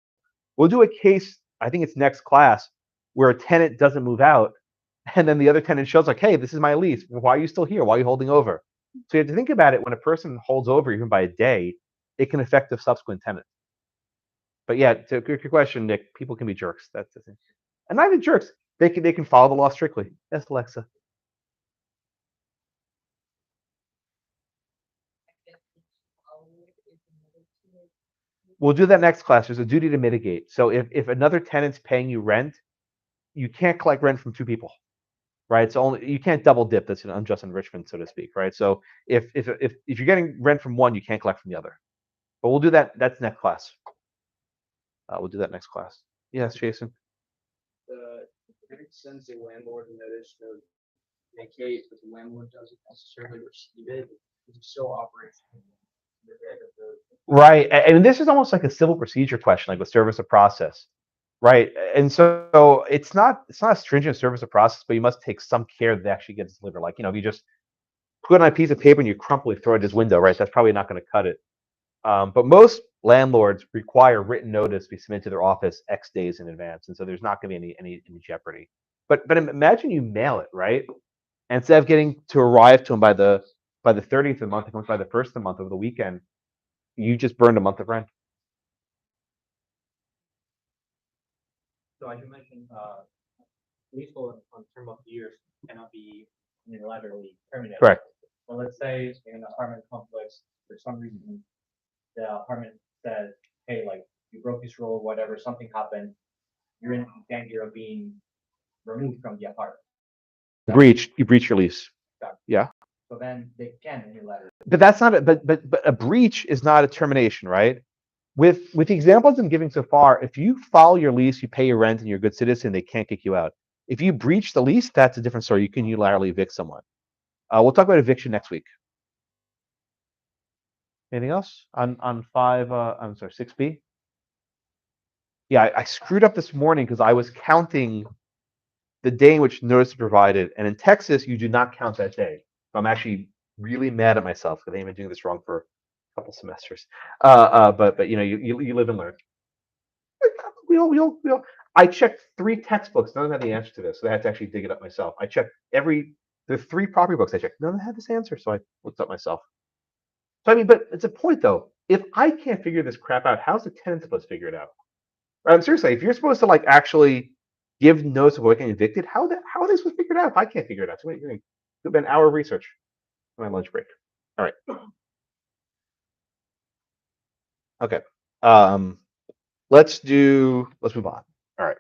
We'll do a case, I think it's next class, where a tenant doesn't move out, and then the other tenant shows like, hey, this is my lease. Why are you still here? Why are you holding over? So you have to think about it. When a person holds over even by a day, it can affect the subsequent tenant. But yeah, to your question, Nick, people can be jerks. That's the thing. And not even jerks. They can follow the law strictly. Yes, Alexa. We'll do that next class. There's a duty to mitigate. So if another tenant's paying you rent, you can't collect rent from two people, right? So only you can't double dip. That's an unjust enrichment, so to speak, right? So if you're getting rent from one, you can't collect from the other. But we'll do that. That's next class. We'll do that next class. Yes, Jason. The tenant sends the landlord a notice to vacate, but the landlord doesn't necessarily receive it. It's still operational. Right, and this is almost like a civil procedure question, like with service of process, right? And so it's not a stringent service of process, but you must take some care that it actually gets delivered. Like, if you just put it on a piece of paper and you crumple it, throw it at his window, right? That's probably not going to cut it. But most landlords require written notice to be submitted to their office X days in advance, and so there's not going to be any jeopardy. But imagine you mail it, right? And instead of getting to arrive to him by the 30th of the month, it comes by the 1st of the month over the weekend. You just burned a month of rent. So as you mentioned, leasehold on term of years cannot be unilaterally terminated. Correct. So let's say in an apartment complex, for some reason, the apartment says, hey, like you broke this rule, whatever, something happened, you're in danger of being removed from the apartment. You breach your lease. Yeah. So then they can unilaterally. But that's not but a breach is not a termination, right? With the examples I'm giving so far, if you follow your lease, you pay your rent, and you're a good citizen, they can't kick you out. If you breach the lease, that's a different story. You can unilaterally evict someone. We'll talk about eviction next week. Anything else on 6B? Yeah, I screwed up this morning because I was counting the day in which notice is provided, and in Texas, you do not count that day. So I'm actually really mad at myself because I've been doing this wrong for a couple semesters. But you live and learn. We all. I checked 3 textbooks. None of them had the answer to this, so I had to actually dig it up myself. I checked the 3 property books I checked. None of them had this answer, so I looked up myself. So I mean, but it's a point though. If I can't figure this crap out, how's the tenant supposed to figure it out? Right? Seriously, if you're supposed to like actually give notice of getting evicted, how are they supposed to figure it out if I can't figure it out? So you're going to do an hour of research on my lunch break. All right. Okay. Let's move on. All right.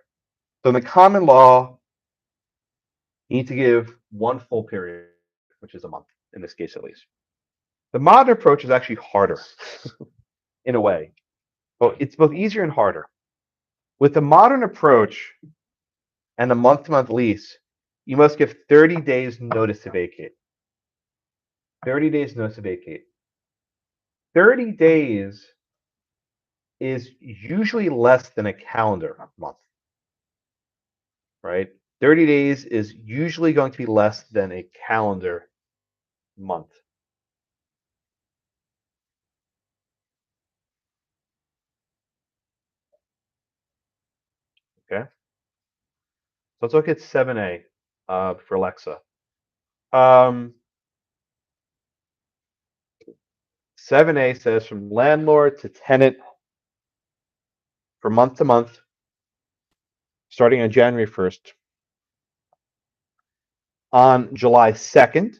So in the common law, you need to give 1 full period, which is a month, in this case at least. The modern approach is actually harder in a way. Well, it's both easier and harder. With the modern approach and the month-to-month lease, you must give 30 days notice to vacate. 30 days notice to vacate. 30 days is usually less than a calendar month, right? 30 days is usually going to be less than a calendar month. Okay. So let's look at 7A for Alexa. 7A says from landlord to tenant from month to month, starting on January 1st. On July 2nd,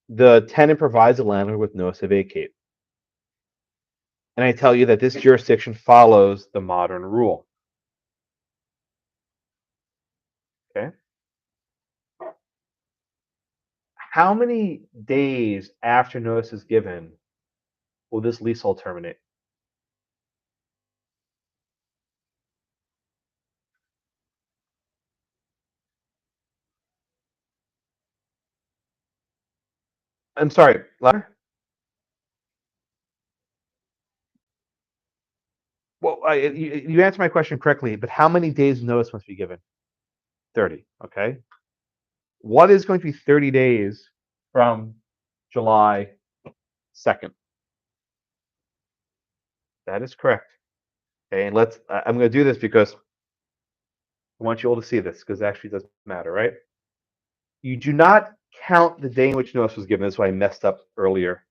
the tenant provides the landlord with notice to vacate. And I tell you that this jurisdiction follows the modern rule. Okay. How many days after notice is given will this leasehold terminate? I'm sorry, louder? Well, you answered my question correctly, but how many days notice must be given? 30, okay? What is going to be 30 days from July 2nd? That is correct. Okay, and I'm going to do this because I want you all to see this, because it actually doesn't matter, right? You do not count the day in which notice was given. That's why I messed up earlier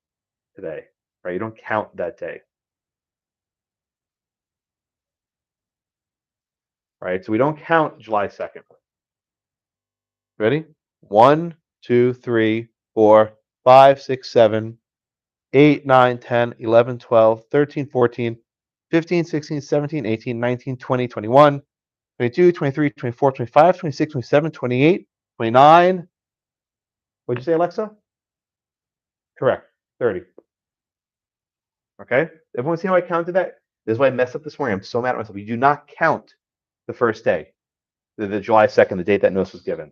today, right? You don't count that day. Right? So we don't count July 2nd. Ready? 1, 2, 3, 4, 5, 6, 7, 8, 9, 10, 11, 12, 13, 14, 15, 16, 17, 18, 19, 20, 21, 22, 23, 24, 25, 26, 27, 28, 29. What'd you say, Alexa? Correct. 30. Okay? Everyone see how I counted that? This is why I messed up this morning. I'm so mad at myself. You do not count the first day, the July 2nd, the date that notice was given.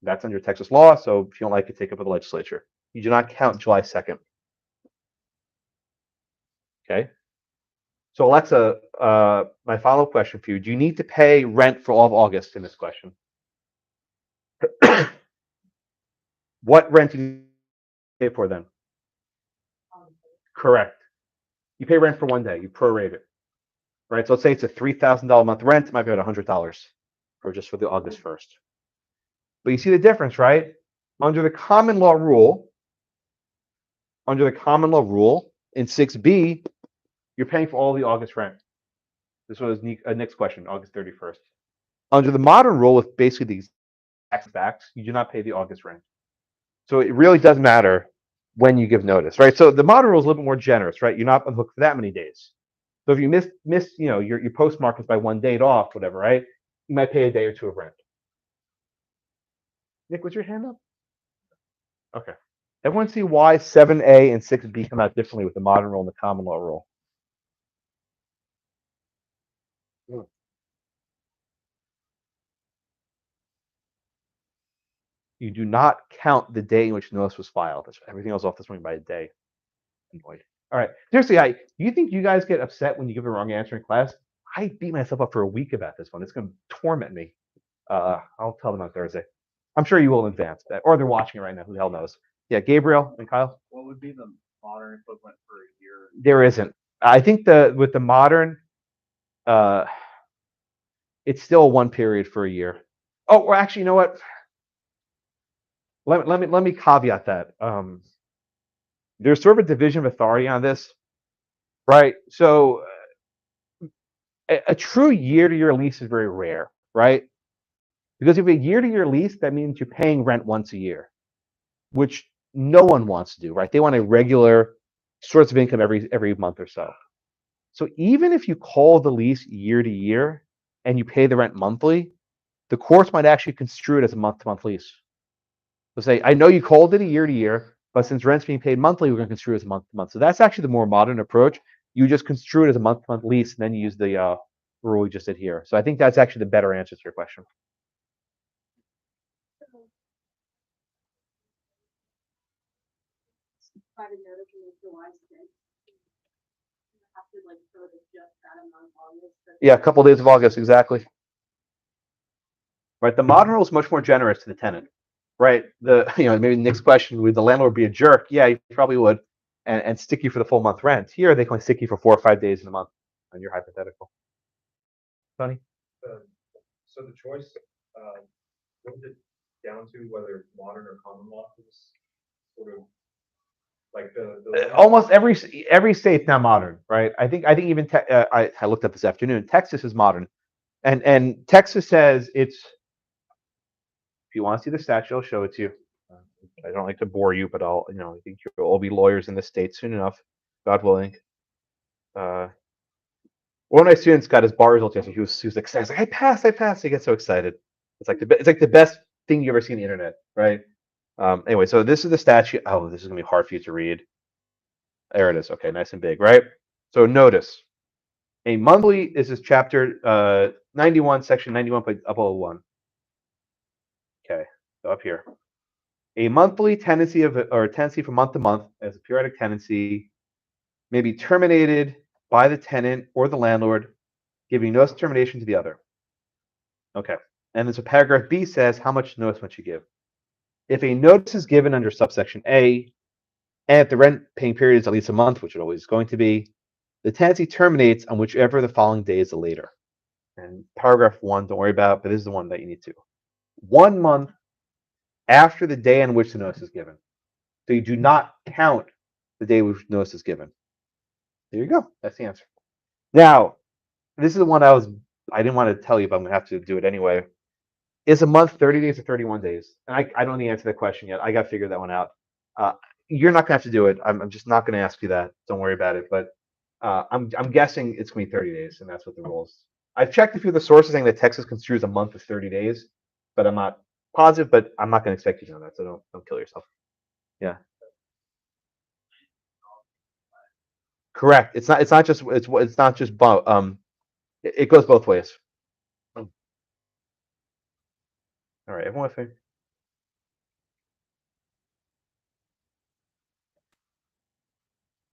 That's under Texas law, so if you don't like it, take it up with the legislature. You do not count July 2nd. Okay? So Alexa, my follow-up question for you, do you need to pay rent for all of August in this question? What rent do you pay for then? Correct. You pay rent for one day. You prorate it. Right? So let's say it's a $3,000 a month rent. It might be about $100 for just for the August 1st. But you see the difference, right? Under the common law rule in 6B, you're paying for all the August rent. This was Nick's question, August 31st. Under the modern rule, with basically these tax backs, you do not pay the August rent. So it really does matter when you give notice, right? So the modern rule is a little bit more generous, right? You're not on the hook for that many days. So if you miss, your postmark is by one date off, whatever, right? You might pay a day or two of rent. Nick, was your hand up? Okay. Everyone see why 7A and 6B come out differently with the modern rule and the common law rule? You do not count the day in which notice was filed. Everything else off this morning by a day. Annoyed. All right. Seriously, do you think you guys get upset when you give the wrong answer in class? I beat myself up for a week about this one. It's going to torment me. I'll tell them on Thursday. I'm sure you will in advance, or they're watching it right now. Who the hell knows? Yeah, Gabriel and Kyle. What would be the modern equivalent for a year? There isn't. I think with the modern, it's still one period for a year. Oh, or actually, you know what? Let me caveat that. There's sort of a division of authority on this, right? So a true year-to-year lease is very rare, right? Because if you have a year-to-year lease, that means you're paying rent once a year, which no one wants to do, right? They want a regular source of income every month or so. So even if you call the lease year to year and you pay the rent monthly, the courts might actually construe it as a month-to-month lease. They'll say, I know you called it a year to year, but since rent's being paid monthly, we're going to construe it as a month-to-month. So that's actually the more modern approach. You just construe it as a month-to-month lease, and then you use the rule we just did here. So I think that's actually the better answer to your question. Private notice in July 6th. Have to like sort of adjust that amount of August. Yeah, a couple of days of August, exactly. Right, the modern rule is much more generous to the tenant. Right, maybe Nick's question, would the landlord be a jerk? Yeah, he probably would, and stick you for the full month rent. Here, they can only stick you for 4 or 5 days in a month on your hypothetical. Tony? So the choice, goes it down to whether it's modern or common law for this sort of like the Almost every state's now modern, right? I think even I looked up this afternoon. Texas is modern, and Texas says it's. If you want to see the statute, I'll show it to you. I don't like to bore you, but I think you'll all be lawyers in the state soon enough, God willing. One of my students got his bar results yesterday. He was excited. He's like, I passed. He gets so excited. It's like the best thing you ever see on the internet, right? Anyway, so this is the statute. Oh, this is gonna be hard for you to read. There it is. Okay, nice and big, right? So notice a monthly. This is chapter 91, section 91.001. Okay, so up here. A monthly tenancy or tenancy from month to month as a periodic tenancy may be terminated by the tenant or the landlord, giving notice of termination to the other. Okay, and then so paragraph B says how much notice must you give. If a notice is given under subsection A, and if the rent paying period is at least a month, which it always is going to be, the tenancy terminates on whichever the following day is the later. And paragraph 1, don't worry about, but this is the one that you need to. 1 month after the day on which the notice is given. So you do not count the day which notice is given. There you go. That's the answer. Now, this is the one I didn't want to tell you, but I'm going to have to do it anyway. Is a month 30 days or 31 days? And I don't know the answer to that question yet. I got to figure that one out. You're not going to have to do it. I'm just not going to ask you that. Don't worry about it. But I'm guessing it's going to be 30 days, and that's what the rule is. I've checked a few of the sources saying that Texas construes a month as 30 days, but I'm not positive. But I'm not going to expect you to know that, so don't kill yourself. Yeah. Correct. It's not just it goes both ways. All right, everyone with me?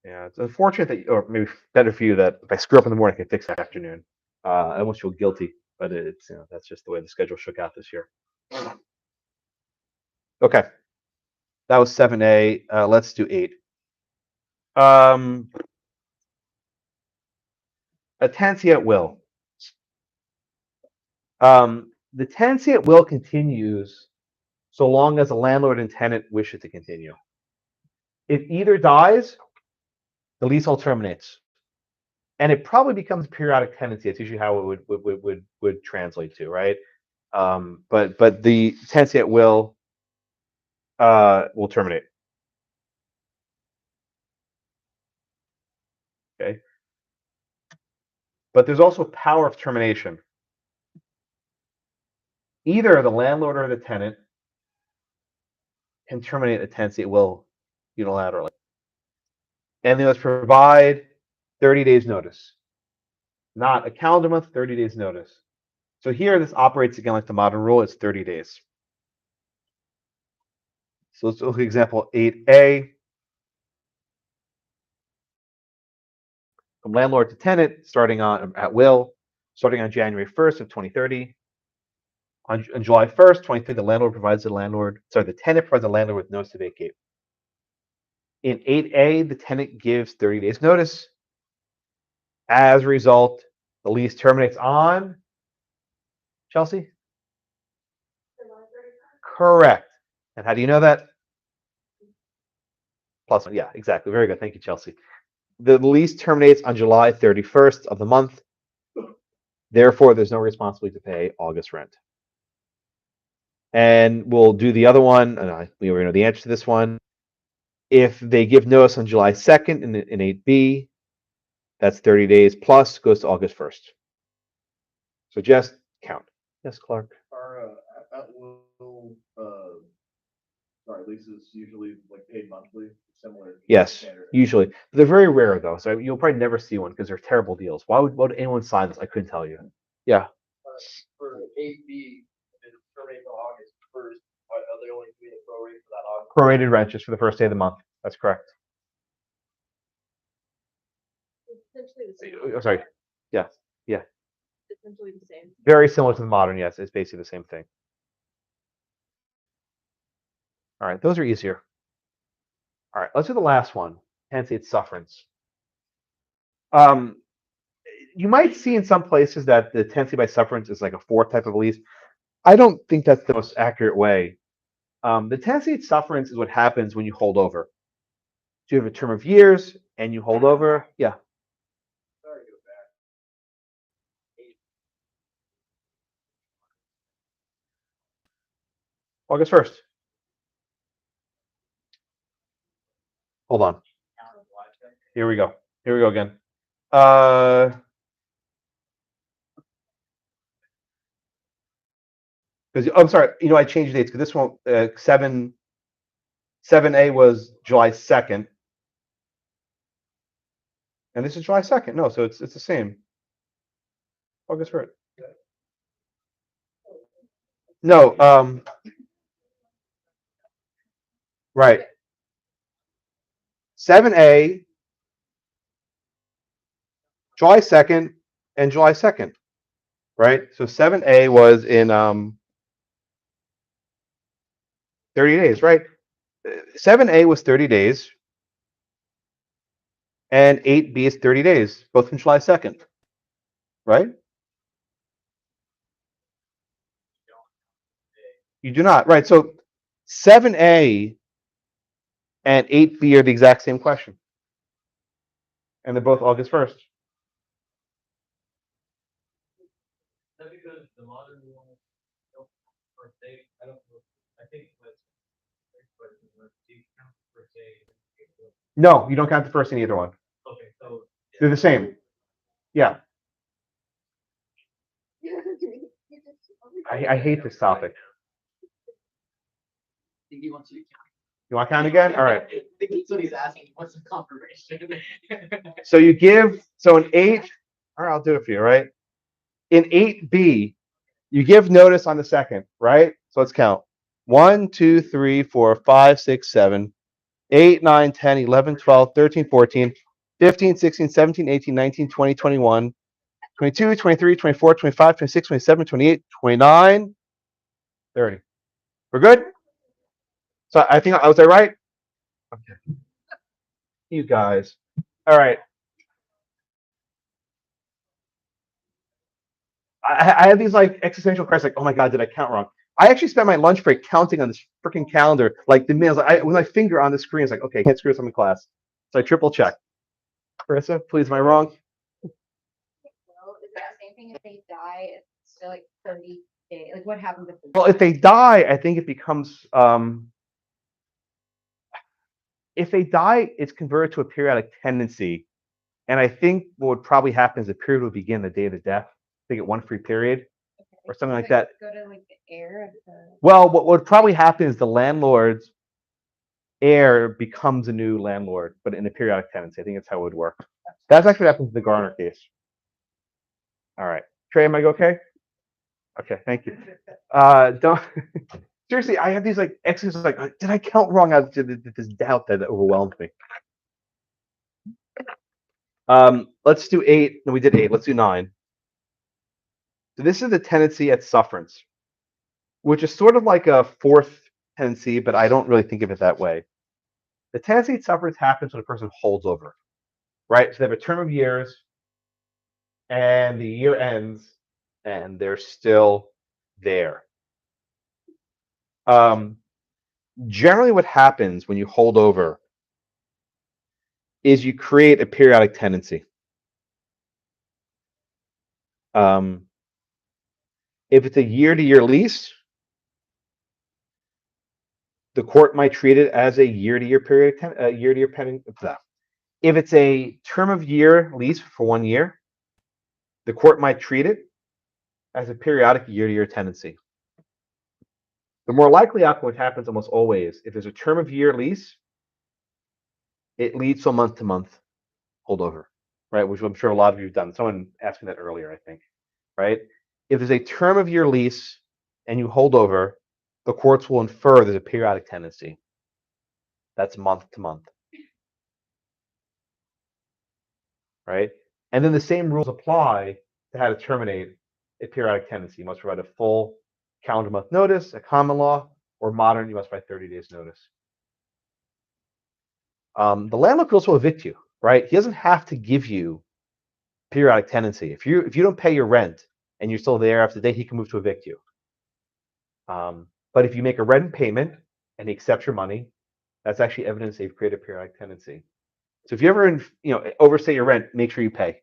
Yeah, it's unfortunate that, or maybe better for you, that if I screw up in the morning, I can fix that afternoon. I almost feel guilty, but it's that's just the way the schedule shook out this year. Okay, that was 7A. Let's do 8. A tenancy at will. The tenancy at will continues so long as the landlord and tenant wish it to continue. If either dies, the leasehold terminates, and it probably becomes periodic tenancy. That's usually how it would translate to, right? But the tenancy at will terminate. Okay. But there's also power of termination. Either the landlord or the tenant can terminate a tenancy at will unilaterally, and they must provide 30 days notice, not a calendar month, 30 days notice. So here, this operates again like the modern rule. It's 30 days. So let's look at example 8A. From landlord to tenant, starting on at will, starting on January 1st of 2030. On July 1st, 2030, the tenant provides the landlord with notice to vacate. In 8A, the tenant gives 30 days notice. As a result, the lease terminates on Chelsea? Correct. And how do you know that? Plus one. Yeah, exactly. Very good. Thank you, Chelsea. The lease terminates on July 31st of the month. Therefore, there's no responsibility to pay August rent. And we'll do the other one. And we already know the answer to this one. If they give notice on July 2nd in 8B, that's 30 days plus goes to August 1st. So just count. Yes, Clark. Are at will leases usually like paid monthly, similar? Yes, standard? usually. They're very rare though, so you'll probably never see one because they're terrible deals. Why would anyone sign this? I couldn't tell you. Yeah. For 8B, it's terminated on August 1st. Are they only doing a prorate for that August? Prorated rent just for the first day of the month. That's correct. Essentially the same. Oh, sorry. Yeah. Yeah. Essentially the same. Very similar to the modern. Yes, it's basically the same thing. All right, those are easier. All right, let's do the last one. Tenancy at sufferance. You might see in some places that the tenancy by sufferance is like a 4th type of lease. I don't think that's the most accurate way The tenancy sufferance is what happens when you hold over. So you have a term of years and you hold over. Yeah. Sorry to go back. August 1st. Hold on. Here we go. Here we go again. Because I'm sorry, I changed dates because this one 7A was July 2nd, and this is July 2nd. No, so it's the same. August 1st. No, right. 7A, July 2nd, and July 2nd, right? So 7A was in 30 days, right? 7A was 30 days, and 8B is 30 days, both from July 2nd, right? You do not, right? So 7A and 8B are the exact same question, and they're both August 1st. That's because the modern one, first date, I don't know, I think that's. Do you count first date? No, you don't count the first in either one. Okay, so. They're the same. Yeah. I hate this topic. He wants you to count. You want to count again? All right. I think that's what he's asking. What's the confirmation? So you give, so in 8, all right, I'll do it for you, right? In 8B, you give notice on the 2nd, right? So let's count. 1, 2, 3, 4, 5, 6, 7, 8, 9, 10, 11, 12, 13, 14, 15, 16, 17, 18, 19, 20, 21, 22, 23, 24, 25, 26, 27, 28, 29, 30. We're good? So I think, was I right? Okay. You guys. All right. I have these like existential crises, like, oh my God, did I count wrong? I actually spent my lunch break counting on this freaking calendar, like the minutes. With my finger on the screen, it's like, okay, can't screw this up in class. So I triple check. Carissa, please, am I wrong? Well, is that the same thing if they die? It's still like 30 days. Like what happens if they Well, if they die, I think it becomes if they die, it's converted to a periodic tenancy. And I think what would probably happen is the period would begin the day of the death. They get one free period or something like that. Go to like the heir of the. Well, what would probably happen is the landlord's heir becomes a new landlord, but in a periodic tenancy. I think that's how it would work. That's actually what happens in the Garner case. All right. Trey, am I okay? Okay, thank you. Don't seriously, I have these like exercises like, did I count wrong? I have this doubt that overwhelmed me. Let's do 8. No, we did 8. Let's do 9. So this is the tenancy at sufferance, which is sort of like a fourth tenancy, but I don't really think of it that way. The tenancy at sufferance happens when a person holds over, right? So they have a term of years, and the year ends, and they're still there. Generally, what happens when you hold over is you create a periodic tenancy. If it's a year-to-year lease, the court might treat it as a year-to-year period, year-to-year pending. If it's a term of year lease for 1 year, the court might treat it as a periodic year-to-year tenancy. The more likely outcome, which happens almost always, if there's a term of year lease, it leads to a month-to-month holdover, right? Which I'm sure a lot of you have done. Someone asked me that earlier, I think, right? If there's a term of year lease and you hold over, the courts will infer there's a periodic tenancy. That's month-to-month, right? And then the same rules apply to how to terminate a periodic tenancy. You must provide a full calendar month notice, a common law, or modern, you must provide 30 days notice. The landlord could also evict you, right? He doesn't have to give you periodic tenancy. If you don't pay your rent and you're still there after the day, he can move to evict you. But if you make a rent payment and he accepts your money, that's actually evidence they've created a periodic tenancy. So if you ever, overstay your rent, make sure you pay.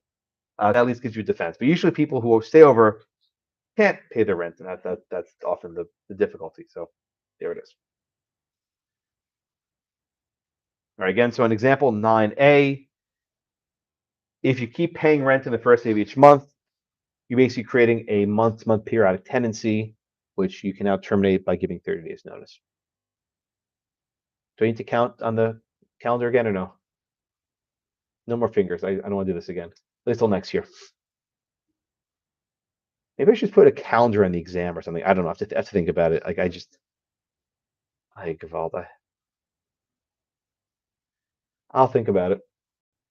That at least gives you defense. But usually people who stay over can't pay their rent, and that's often the difficulty. So there it is. All right, again, so an example 9A, if you keep paying rent in the first day of each month, you're basically creating a month-to-month periodic tenancy, which you can now terminate by giving 30 days notice. Do I need to count on the calendar again or no? No more fingers. I don't want to do this again. At least till next year. Maybe I should put a calendar on the exam or something. I don't know. I have to think about it. Like I Gavalda. I'll think about it.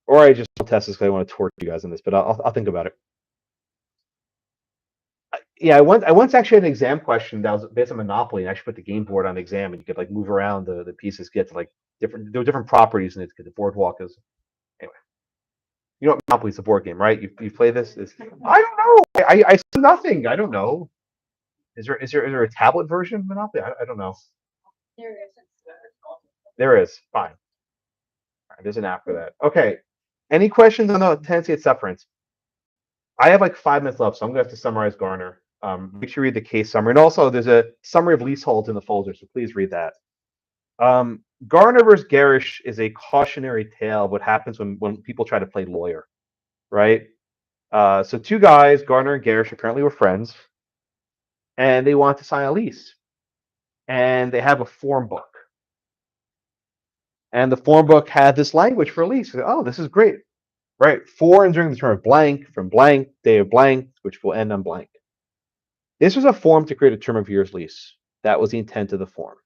Or I just won't test this because I want to torture you guys on this, but I'll think about it. Yeah, I once actually had an exam question that was based on Monopoly, and I actually put the game board on the exam, and you could like move around the pieces, get to like different properties, and it's the boardwalk is. Anyway, you know what Monopoly's a board game, right? You play this? I don't know. I see nothing. I don't know. Is there a tablet version of Monopoly? I don't know. There is. There is. Fine. All right, there's an app for that. Okay. Any questions on the tenancy at Sufferance? I have like 5 minutes left, so I'm gonna have to summarize Garner. Make sure you read the case summary, and also there's a summary of leaseholds in the folder, so please read that. Garner versus Garish is a cautionary tale of what happens when people try to play lawyer, right? So 2 guys, Garner and Garish, apparently were friends, and they want to sign a lease, and they have a form book, and the form book had this language for a lease. Oh, this is great, right? For and during the term of blank, from blank, day of blank, which will end on blank. This was a form to create a term of years lease. That was the intent of the form,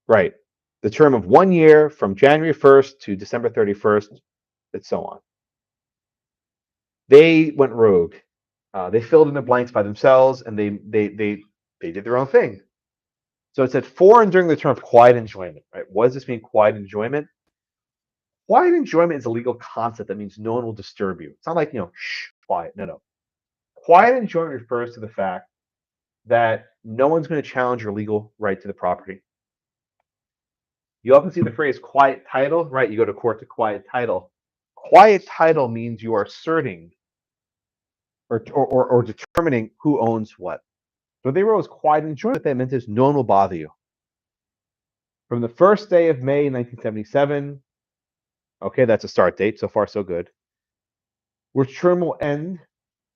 right? The term of 1 year from January 1st to December 31st, and so on. They went rogue. They filled in the blanks by themselves, and they did their own thing. So it said for and during the term of quiet enjoyment, right? What does this mean, quiet enjoyment? Quiet enjoyment is a legal concept that means no one will disturb you. It's not like, shh, quiet. No. Quiet enjoyment refers to the fact that no one's going to challenge your legal right to the property. You often see the phrase quiet title, right? You go to court to quiet title. Quiet title means you are asserting or determining who owns what. So they wrote as quiet enjoyment. That meant is no one will bother you. From the first day of May 1977, okay, that's a start date. So far, so good. Which term will end,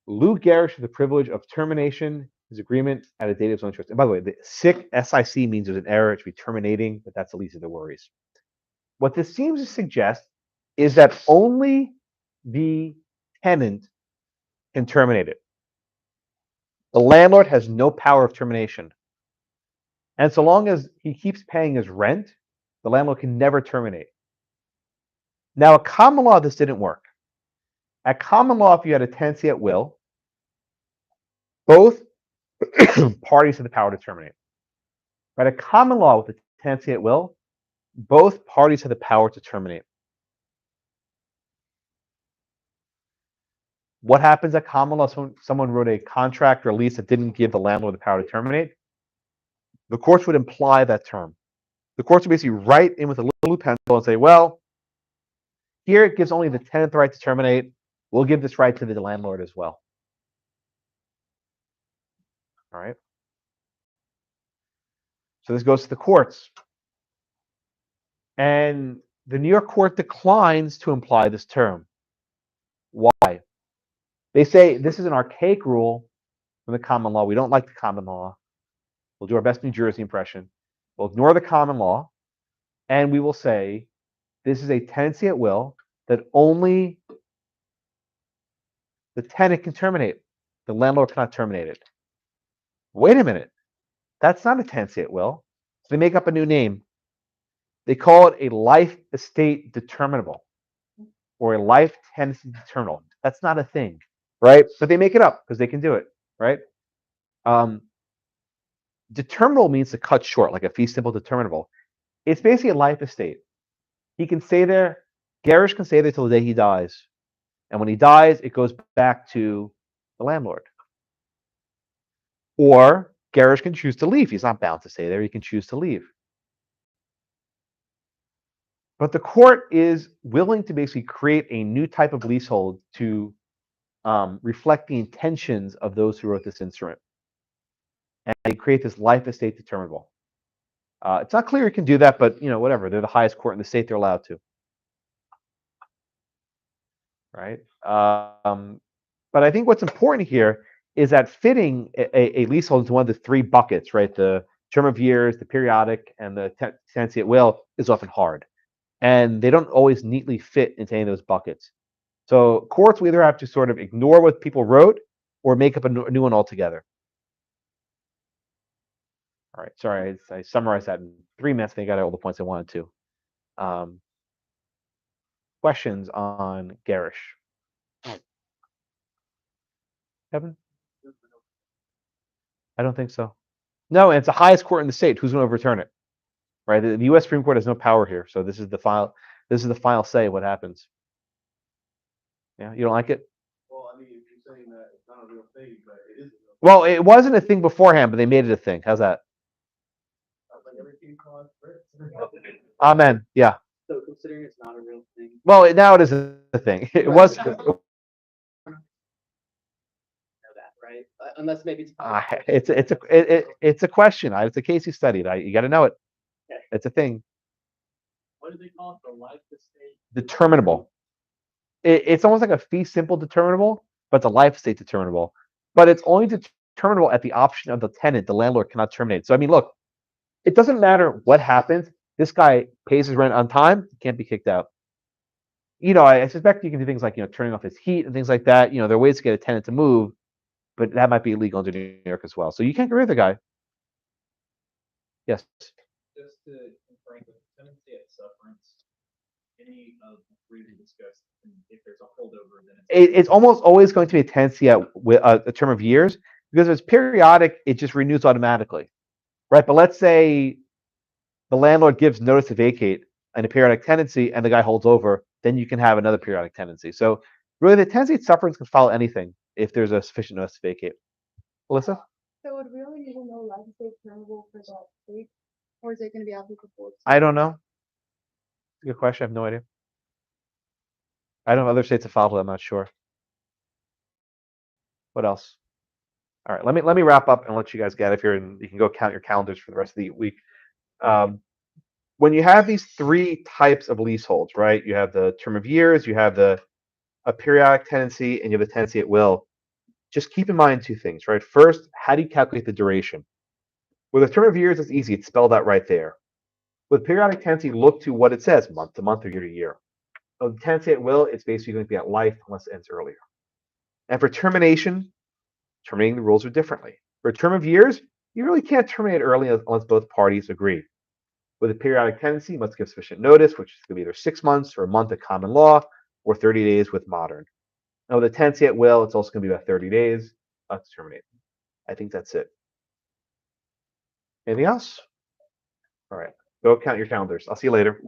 Lou Garish has the privilege of termination, his agreement at a date of his own choice. And by the way, the SIC means there's an error. It should be terminating, but that's the least of the worries. What this seems to suggest is that only the tenant can terminate it. The landlord has no power of termination. And so long as he keeps paying his rent, the landlord can never terminate. Now, at common law, this didn't work. At common law, if you had a tenancy at will, both parties had the power to terminate. But at common law, with the tenancy at will, both parties had the power to terminate. What happens at common law? Someone wrote a contract or a lease that didn't give the landlord the power to terminate. The courts would imply that term. The courts would basically write in with a little pencil and say, well, here it gives only the tenant the right to terminate. We'll give this right to the landlord as well. All right. So this goes to the courts. And the New York court declines to imply this term. Why? They say this is an archaic rule from the common law. We don't like the common law. We'll do our best New Jersey impression. We'll ignore the common law, and we will say this is a tenancy at will that only the tenant can terminate. The landlord cannot terminate it. Wait a minute. That's not a tenancy at will. So they make up a new name. They call it a life estate determinable or a life tenancy determinable. That's not a thing, right? But they make it up because they can do it, right? Determinable means to cut short, like a fee simple determinable. It's basically a life estate. He can stay there. Garish can stay there till the day he dies. And when he dies, it goes back to the landlord. Or Garish can choose to leave. He's not bound to stay there. He can choose to leave. But the court is willing to basically create a new type of leasehold to reflect the intentions of those who wrote this instrument. And they create this life estate determinable. It's not clear you can do that, but whatever. They're the highest court in the state; they're allowed to. Right? But I think what's important here is that fitting a leasehold into one of the three buckets, right? The term of years, the periodic, and the tenancy at will is often hard. And they don't always neatly fit into any of those buckets. So courts will either have to sort of ignore what people wrote or make up a new one altogether. All right, sorry, I summarized that in 3 minutes. I think I got all the points I wanted to. Questions on Garish? Kevin? I don't think so. No, and it's the highest court in the state. Who's going to overturn it? Right? The U.S. Supreme Court has no power here, so this is the final. This is the final say of what happens. Yeah, you don't like it? Well, I mean, if you're saying that it's not a real thing, but it is a real Well, it wasn't a thing beforehand, but they made it a thing. How's that? thing, like everything called for Amen. Yeah. So considering it's not a real thing. Well, now it is a thing. It was. Know that, right? Unless maybe It's a question. It's a case you studied. You got to know it. Okay. It's a thing. What do they call it? The life estate? Determinable. It's almost like a fee simple determinable, but it's a life estate determinable. But it's only determinable at the option of the tenant. The landlord cannot terminate. So I mean, look, it doesn't matter what happens. This guy pays his rent on time. He can't be kicked out. I suspect you can do things like turning off his heat and things like that. There are ways to get a tenant to move, but that might be illegal under New York as well. So you can't get rid of the guy. Yes. Just to confirm the tenancy at sufferance, any of the three we discussed, and if there's a holdover, then It's almost always going to be a tenancy at a term of years, because if it's periodic, it just renews automatically, right? But let's say the landlord gives notice to vacate in a periodic tenancy and the guy holds over, then you can have another periodic tenancy. So really the tenancy at sufferance can follow anything if there's a sufficient notice to vacate. Alyssa? So would we really even know life estate determinable for that state? Or is it gonna be applicable to? I don't know. Good question. I have no idea. I don't know if other states have followed it. I'm not sure. What else? All right, let me wrap up and let you guys get out of here, and you can go count your calendars for the rest of the week. When you have these three types of leaseholds, right? You have the term of years, you have a periodic tenancy, and you have the tenancy at will. Just keep in mind two things, right? First, how do you calculate the duration? With a term of years, it's easy. It's spelled out right there. With periodic tenancy, look to what it says, month to month or year to year. With tenancy at will, it's basically going to be at life unless it ends earlier. And for terminating the rules are differently. For a term of years, you really can't terminate early unless both parties agree. With a periodic tenancy, you must give sufficient notice, which is going to be either 6 months or a month at common law, or 30 days with modern. Now, with a tenancy at will, it's also going to be about 30 days to terminate. I think that's it. Anything else? All right. Go count your calendars. I'll see you later.